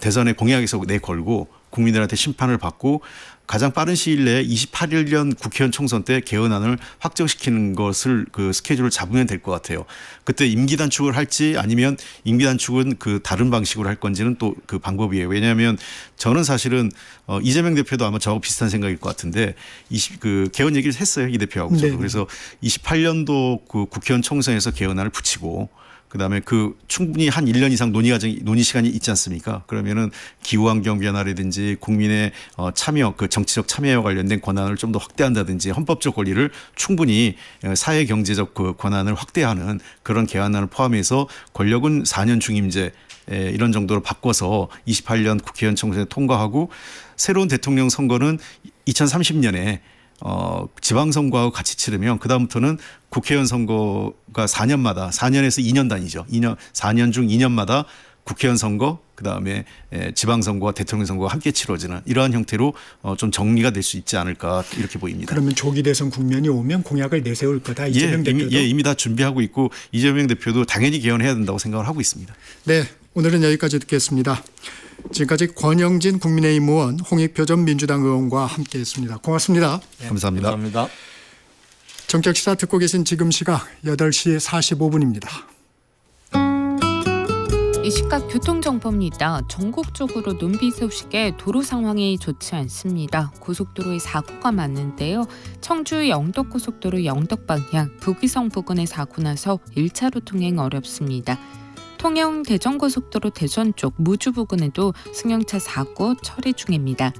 대선의 공약에서 내걸고 국민들한테 심판을 받고 가장 빠른 시일 내에 28년 국회의원 총선 때 개헌안을 확정시키는 것을 그 스케줄을 잡으면 될 것 같아요. 그때 임기 단축을 할지 아니면 임기 단축은 그 다른 방식으로 할 건지는 또 그 방법이에요. 왜냐하면 저는 사실은 이재명 대표도 아마 저하고 비슷한 생각일 것 같은데 그 개헌 얘기를 했어요. 이 대표하고 저도. 네. 그래서 28년도 그 국회의원 총선에서 개헌안을 붙이고 그다음에 그 충분히 한 1년 이상 논의 시간이 있지 않습니까? 그러면은 기후 환경 변화라든지 국민의 참여, 그 정치적 참여와 관련된 권한을 좀 더 확대한다든지 헌법적 권리를 충분히 사회 경제적 그 권한을 확대하는 그런 개헌안을 포함해서 권력은 4년 중임제 이런 정도로 바꿔서 28년 국회의원 총선에 통과하고 새로운 대통령 선거는 2030년에 지방선거하고 같이 치르면 그다음부터는 국회의원 선거가 4년마다 4년에서 2년 단위죠. 4년 중 2년마다 국회의원 선거 그다음에 지방선거와 대통령 선거가 함께 치러지는 이러한 형태로 좀 정리가 될 수 있지 않을까 이렇게 보입니다. 그러면 조기 대선 국면이 오면 공약을 내세울 거다. 이재명 대표도. 이미 다 준비하고 있고 이재명 대표도 당연히 개헌해야 된다고 생각을 하고 있습니다. 네, 오늘은 여기까지 듣겠습니다. 지금까지 권영진 국민의힘 의원, 홍익표 전 민주당 의원과 함께했습니다. 고맙습니다. 감사합니다. 감사합니다. 정격시사 듣고 계신 지금 시각 8시 45분입니다. 이 시각 교통정보입니다. 전국적으로 눈비 소식에 도로 상황이 좋지 않습니다. 고속도로에 사고가 많은데요. 청주 영덕고속도로 영덕 방향 북위성 부근에 사고 나서 1차로 통행 어렵습니다. 통영 대전고속도로 대전 쪽 무주 부근에도 승용차 사고 처리 중입니다.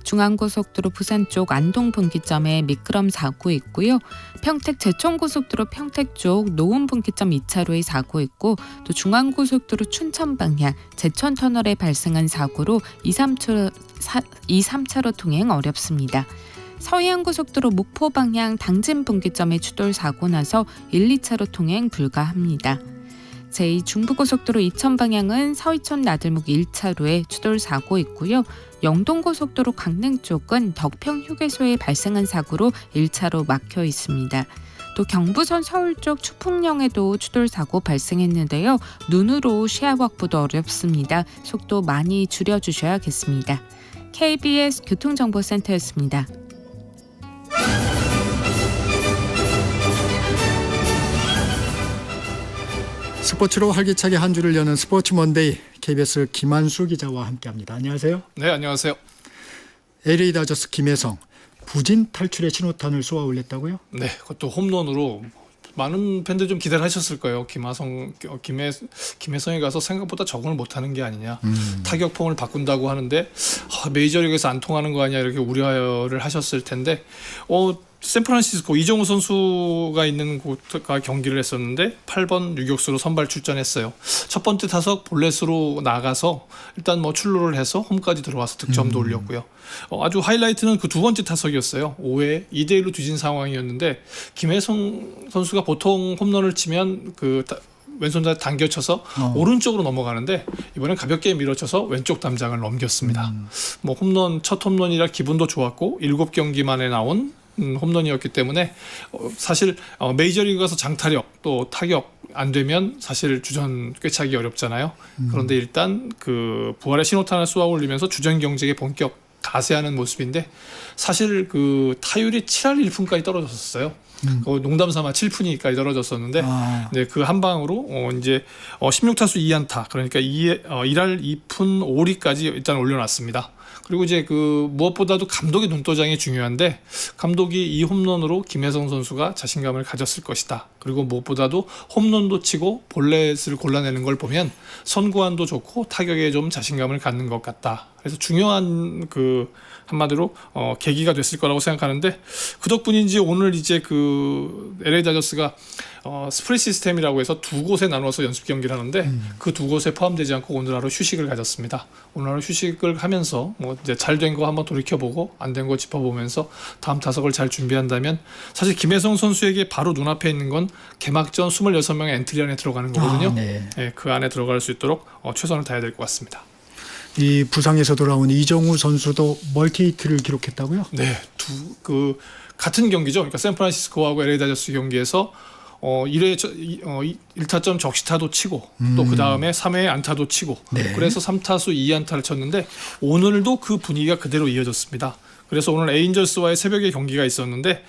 중앙고속도로 부산 쪽 안동 분기점에 미끄럼 사고 있고요. 평택 제천고속도로 평택 쪽 노원 분기점 2차로에 사고 있고 또 중앙고속도로 춘천 방향 제천터널에 발생한 사고로 2, 3차로 통행 어렵습니다. 서해안고속도로 목포 방향 당진 분기점에 추돌 사고 나서 1, 2차로 통행 불가합니다. 제2중부고속도로 이천 방향은 서이천 나들목 1차로에 추돌 사고 있고요. 영동고속도로 강릉 쪽은 덕평 휴게소에 발생한 사고로 1차로 막혀 있습니다. 또 경부선 서울 쪽 추풍령에도 추돌 사고 발생했는데요. 눈으로 시야 확보도 어렵습니다. 속도 많이 줄여주셔야겠습니다. KBS 교통정보센터였습니다. 스포츠로 활기차게 한 주를 여는 스포츠 먼데이 KBS 김한수 기자와 함께합니다. 안녕하세요. 네, 안녕하세요. LA 다저스 김혜성 부진 탈출의 신호탄을 쏘아 올렸다고요? 네, 그것도 홈런으로 많은 팬들 좀 기대를 하셨을 거예요. 김혜성에 가서 생각보다 적응을 못하는 게 아니냐. 타격폼을 바꾼다고 하는데 메이저리그에서 안 통하는 거 아니냐 이렇게 우려를 하셨을 텐데 샌프란시스코 이정우 선수가 있는 곳과 경기를 했었는데 8번 유격수로 선발 출전했어요. 첫 번째 타석 볼넷으로 나가서 일단 출루를 해서 홈까지 들어와서 득점도 올렸고요. 아주 하이라이트는 그 두 번째 타석이었어요. 5회 2대1로 뒤진 상황이었는데 김혜성 선수가 보통 홈런을 치면 왼손잡이 당겨쳐서 오른쪽으로 넘어가는데 이번엔 가볍게 밀어쳐서 왼쪽 담장을 넘겼습니다. 첫 홈런이라 기분도 좋았고 7경기 만에 나온 홈런이었기 때문에 사실 메이저리그 가서 장타력 또 타격 안 되면 사실 주전 꿰차기 어렵잖아요. 그런데 일단 그 부활의 신호탄을 쏘아 올리면서 주전 경쟁에 본격 가세하는 모습인데 사실 그 타율이 7할 1푼까지 떨어졌었어요. 농담 삼아 7푼이까지 떨어졌었는데 네, 그 한 방으로 이제 16타수 2안타 그러니까 1할 2푼 5리까지 일단 올려놨습니다. 그리고 이제 무엇보다도 감독의 눈도장이 중요한데 감독이 이 홈런으로 김혜성 선수가 자신감을 가졌을 것이다. 그리고 무엇보다도 홈런도 치고 볼넷을 골라내는 걸 보면 선구안도 좋고 타격에 좀 자신감을 갖는 것 같다. 그래서 중요한 한마디로 계기가 됐을 거라고 생각하는데 그 덕분인지 오늘 이제 LA 다저스가 스프릿 시스템이라고 해서 두 곳에 나눠서 연습 경기를 하는데 그 두 곳에 포함되지 않고 오늘 하루 휴식을 가졌습니다. 오늘 하루 휴식을 하면서 이제 잘 된 거 한번 돌이켜보고 안 된 거 짚어보면서 다음 타석을 잘 준비한다면 사실 김혜성 선수에게 바로 눈앞에 있는 건 개막전 26명의 엔트리 안에 들어가는 거거든요. 네, 그 안에 들어갈 수 있도록 최선을 다해야 될 것 같습니다. 이 부상에서 돌아온 이정우 선수도 멀티히트를 기록했다고요? 네, 같은 경기죠. 그러니까 샌프란시스코하고 LA 다저스 경기에서 1타점 적시타도 치고 또 그 다음에 3회에 안타도 치고 그래서 3타수 2안타를 쳤는데 오늘도 그 분위기가 그대로 이어졌습니다. 그래서 오늘 에인절스와의 새벽에 경기가 있었는데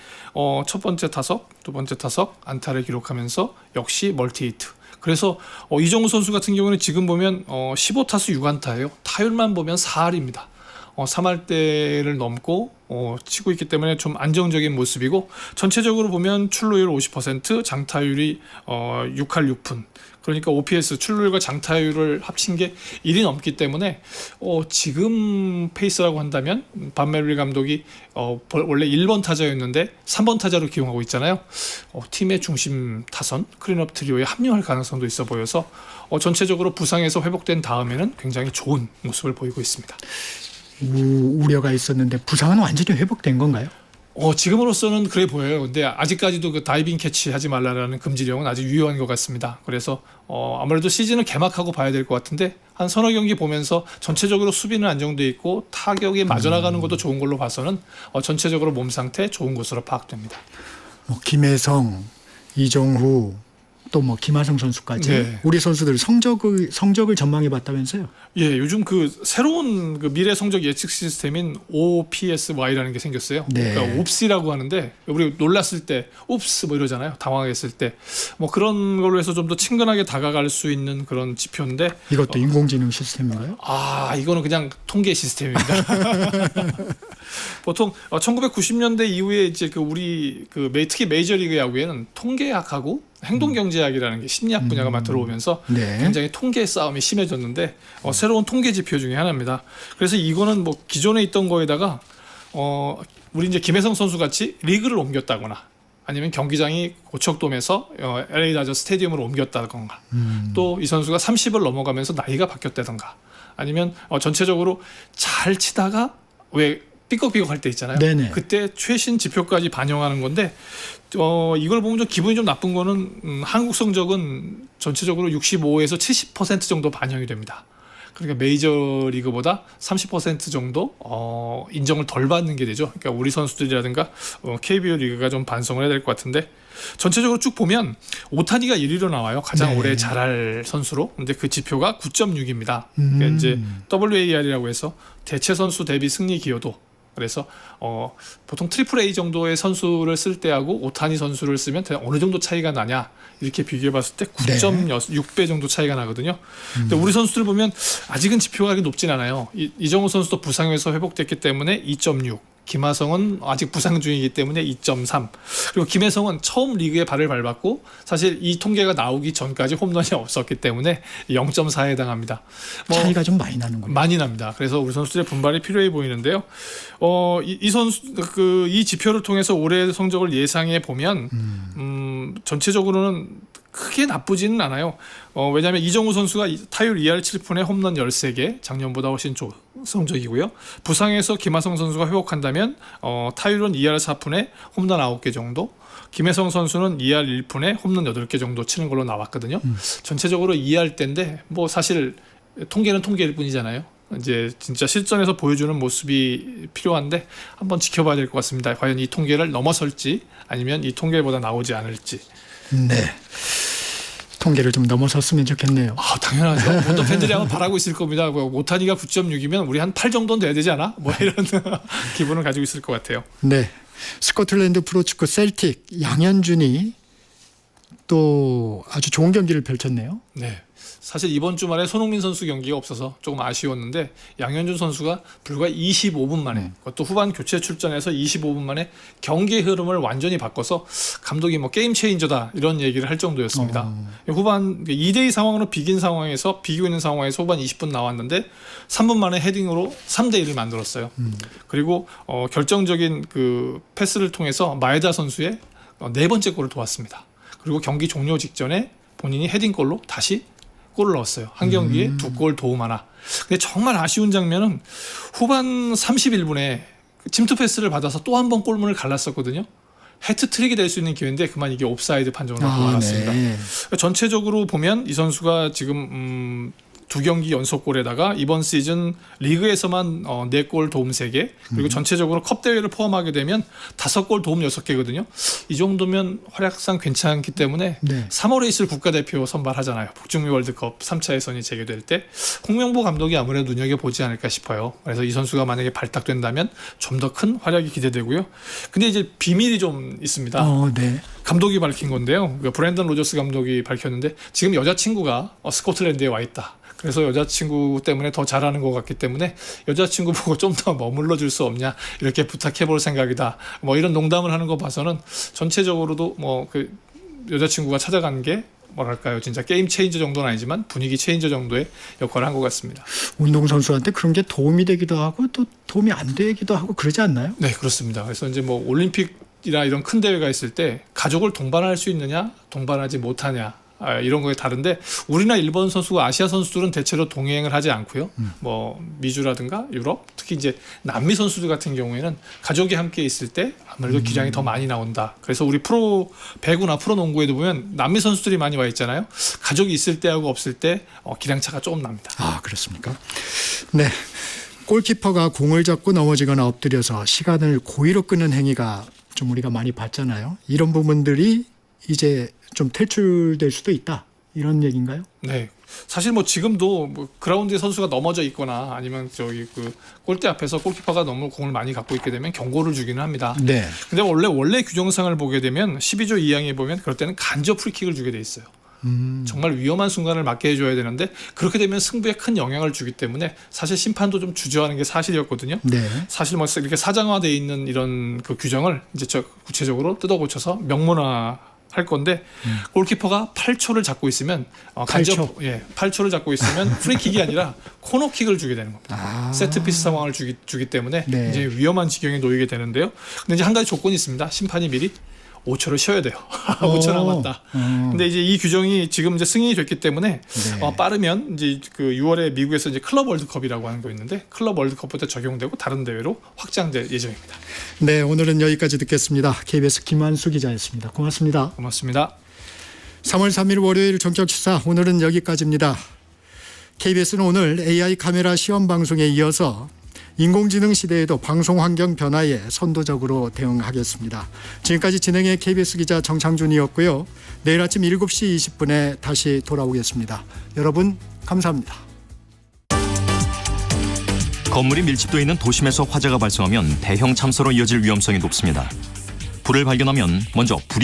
첫 번째 타석, 두 번째 타석 안타를 기록하면서 역시 멀티히트. 그래서 이정우 선수 같은 경우는 지금 보면 15타수 6안타예요. 타율만 보면 4할입니다. 3할대를 넘고 치고 있기 때문에 좀 안정적인 모습이고 전체적으로 보면 출루율 50%, 장타율이 6할 6푼. 그러니까 OPS 출루율과 장타율을 합친 게 1이 넘기 때문에 지금 페이스라고 한다면 반멜리 감독이 원래 1번 타자였는데 3번 타자로 기용하고 있잖아요. 팀의 중심 타선 클린업 트리오에 합류할 가능성도 있어 보여서 전체적으로 부상에서 회복된 다음에는 굉장히 좋은 모습을 보이고 있습니다. 우려가 있었는데 부상은 완전히 회복된 건가요? 지금으로서는 그래 보여요. 근데 아직까지도 그 다이빙 캐치 하지 말라라는 금지령은 아직 유효한 것 같습니다. 그래서 아무래도 시즌을 개막하고 봐야 될 것 같은데 한 서너 경기 보면서 전체적으로 수비는 안정돼 있고 타격이 맞아나가는 것도 좋은 걸로 봐서는 전체적으로 몸 상태 좋은 것으로 파악됩니다. 김혜성, 이정후 또 김하성 선수까지 네. 우리 선수들 성적을 전망해 봤다면서요? 예, 요즘 그 새로운 그 미래 성적 예측 시스템인 OPSY라는 게 생겼어요. 네. 그러니까 옵스라고 하는데 우리 놀랐을 때 옵스 뭐 이러잖아요. 당황했을 때 뭐 그런 걸로 해서 좀 더 친근하게 다가갈 수 있는 그런 지표인데 이것도 인공지능 시스템인가요? 이거는 그냥 통계 시스템입니다. 보통 1990년대 이후에 이제 우리 특히 메이저리그 야구에는 통계학하고 행동경제학이라는 게 심리학 분야가 들어오면서 네. 굉장히 통계 싸움이 심해졌는데 새로운 통계 지표 중에 하나입니다. 그래서 이거는 기존에 있던 거에다가 우리 이제 김혜성 선수 같이 리그를 옮겼다거나 아니면 경기장이 고척돔에서 LA 다저 스테디움으로 옮겼다던가 또 이 선수가 30을 넘어가면서 나이가 바뀌었다던가 아니면 전체적으로 잘 치다가 왜 삐걱삐걱 할 때 있잖아요. 네네. 그때 최신 지표까지 반영하는 건데 이걸 보면 좀 기분이 좀 나쁜 거는 한국 성적은 전체적으로 65에서 70% 정도 반영이 됩니다. 그러니까 메이저리그보다 30% 정도 인정을 덜 받는 게 되죠. 그러니까 우리 선수들이라든가 KBO 리그가 좀 반성을 해야 될 것 같은데 전체적으로 쭉 보면 오타니가 1위로 나와요. 가장 네. 오래 잘할 선수로. 근데 그 지표가 9.6입니다. 그러니까 이제 WAR이라고 해서 대체 선수 대비 승리 기여도. 그래서 보통 트리플 A 정도의 선수를 쓸 때하고 오타니 선수를 쓰면 어느 정도 차이가 나냐 이렇게 비교해 봤을 때 9.6배 정도 차이가 나거든요. 근데 우리 선수들 보면 아직은 지표가 그렇게 높진 않아요. 이정우 선수도 부상에서 회복됐기 때문에 2.6. 김하성은 아직 부상 중이기 때문에 2.3. 그리고 김혜성은 처음 리그에 발을 밟았고 사실 이 통계가 나오기 전까지 홈런이 없었기 때문에 0.4에 해당합니다. 차이가 좀 많이 나는군요. 많이 납니다. 그래서 우리 선수들의 분발이 필요해 보이는데요. 이 선수 이 지표를 통해서 올해 성적을 예상해 보면 전체적으로는 크게 나쁘지는 않아요. 왜냐하면 이정우 선수가 타율 2할 7푼에 홈런 13개, 작년보다 훨씬 좋은 성적이고요. 부상에서 김하성 선수가 회복한다면 타율은 2할 4푼에 홈런 9개 정도, 김혜성 선수는 2할 1푼에 홈런 8개 정도 치는 걸로 나왔거든요. 전체적으로 2할 때인데 사실 통계는 통계일 뿐이잖아요. 이제 진짜 실전에서 보여주는 모습이 필요한데 한번 지켜봐야 될 것 같습니다. 과연 이 통계를 넘어설지 아니면 이 통계보다 나오지 않을지. 네. 통계를 좀 넘어섰으면 좋겠네요. 당연하죠. 모든 팬들이 아마 바라고 있을 겁니다. 오타니가 9.6이면 우리 한 8 정도는 돼야 되지 않아? 이런 기분을 가지고 있을 것 같아요. 네. 스코틀랜드 프로축구 셀틱 양현준이 또 아주 좋은 경기를 펼쳤네요. 네. 사실 이번 주말에 손흥민 선수 경기가 없어서 조금 아쉬웠는데 양현준 선수가 불과 25분 만에 그것도 후반 교체 출전해서 25분 만에 경기의 흐름을 완전히 바꿔서 감독이 게임 체인저다 이런 얘기를 할 정도였습니다. 후반 2대2 상황으로 비기고 있는 상황에서 후반 20분 나왔는데 3분 만에 헤딩으로 3대1을 만들었어요. 그리고 결정적인 그 패스를 통해서 마에다 선수의 4번째 골을 도왔습니다. 그리고 경기 종료 직전에 본인이 헤딩골로 다시 골을 넣었어요. 한 경기에 2골 도움 하나. 근데 정말 아쉬운 장면은 후반 31분에 침투 패스를 받아서 또 한 번 골문을 갈랐었거든요. 해트트릭이 될 수 있는 기회인데 그만 이게 옵사이드 판정으로 나왔습니다. 네. 전체적으로 보면 이 선수가 지금 2경기 연속골에다가 이번 시즌 리그에서만 4골 도움 3개 그리고 전체적으로 컵 대회를 포함하게 되면 5골 도움 6개거든요. 이 정도면 활약상 괜찮기 때문에 네. 3월에 있을 국가대표 선발하잖아요. 북중미 월드컵 3차 예선이 재개될 때 홍명보 감독이 아무래도 눈여겨보지 않을까 싶어요. 그래서 이 선수가 만약에 발탁된다면 좀 더 큰 활약이 기대되고요. 근데 이제 비밀이 좀 있습니다. 네. 감독이 밝힌 건데요. 브랜던 로저스 감독이 밝혔는데 지금 여자친구가 스코틀랜드에 와 있다. 그래서 여자친구 때문에 더 잘하는 것 같기 때문에 여자친구 보고 좀 더 머물러 줄 수 없냐 이렇게 부탁해 볼 생각이다. 이런 농담을 하는 거 봐서는 전체적으로도 그 여자친구가 찾아간 게 뭐랄까요, 진짜 게임 체인저 정도는 아니지만 분위기 체인저 정도의 역할을 한 것 같습니다. 운동선수한테 그런 게 도움이 되기도 하고 또 도움이 안 되기도 하고 그러지 않나요? 네, 그렇습니다. 그래서 이제 뭐 올림픽이나 이런 큰 대회가 있을 때 가족을 동반할 수 있느냐, 동반하지 못하냐. 이런 거에 다른데 우리나 일본 선수가 아시아 선수들은 대체로 동행을 하지 않고요. 뭐 미주라든가 유럽, 특히 이제 남미 선수들 같은 경우에는 가족이 함께 있을 때 아무래도 기량이 더 많이 나온다. 그래서 우리 프로 배구나 프로 농구에도 보면 남미 선수들이 많이 와 있잖아요. 가족이 있을 때하고 없을 때 기량 차가 조금 납니다. 아, 그렇습니까? 네. 골키퍼가 공을 잡고 넘어지거나 엎드려서 시간을 고의로 끄는 행위가 좀 우리가 많이 봤잖아요. 이런 부분들이 이제 좀 퇴출될 수도 있다. 이런 얘기인가요? 네. 사실 뭐 지금도 뭐 그라운드에 선수가 넘어져 있거나 아니면 저기 그 골대 앞에서 골키퍼가 너무 공을 많이 갖고 있게 되면 경고를 주기는 합니다. 네. 근데 원래 규정상을 보게 되면 12조 2항에 보면 그럴 때는 간접 프리킥을 주게 돼 있어요. 정말 위험한 순간을 맞게 해줘야 되는데 그렇게 되면 승부에 큰 영향을 주기 때문에 사실 심판도 좀 주저하는 게 사실이었거든요. 네. 사실 뭐 이렇게 사장화돼 있는 이런 그 규정을 이제 구체적으로 뜯어 고쳐서 명문화 할 건데 골키퍼가 8초를 잡고 있으면 간접 8초를 잡고 있으면 프리킥이 아니라 코너킥을 주게 되는 겁니다. 세트피스 상황을 주기 때문에 네. 굉장히 위험한 지경에 놓이게 되는데요. 근데 이제 한 가지 조건이 있습니다. 심판이 미리 5초를 쉬어야 돼요. 5초 남았다. 근데 이제 이 규정이 지금 이제 승인이 됐기 때문에 네. 빠르면 이제 그 6월에 미국에서 이제 클럽 월드컵이라고 하는 거 있는데 클럽 월드컵부터 적용되고 다른 대회로 확장될 예정입니다. 네, 오늘은 여기까지 듣겠습니다. KBS 김한수 기자였습니다. 고맙습니다. 고맙습니다. 3월 3일 월요일 전격시사 오늘은 여기까지입니다. KBS는 오늘 AI 카메라 시험 방송에 이어서 인공지능 시대에도 방송 환경 변화에 선도적으로 대응하겠습니다. 지금까지 진행의 KBS 기자 정창준이었고요. 내일 아침 7시 20분에 다시 돌아오겠습니다. 여러분 감사합니다. 건물이 밀집도 있는 도심에서 화재가 발생하면 대형 참사로 이어질 위험성이 높습니다. 불을 발견하면 먼저 불이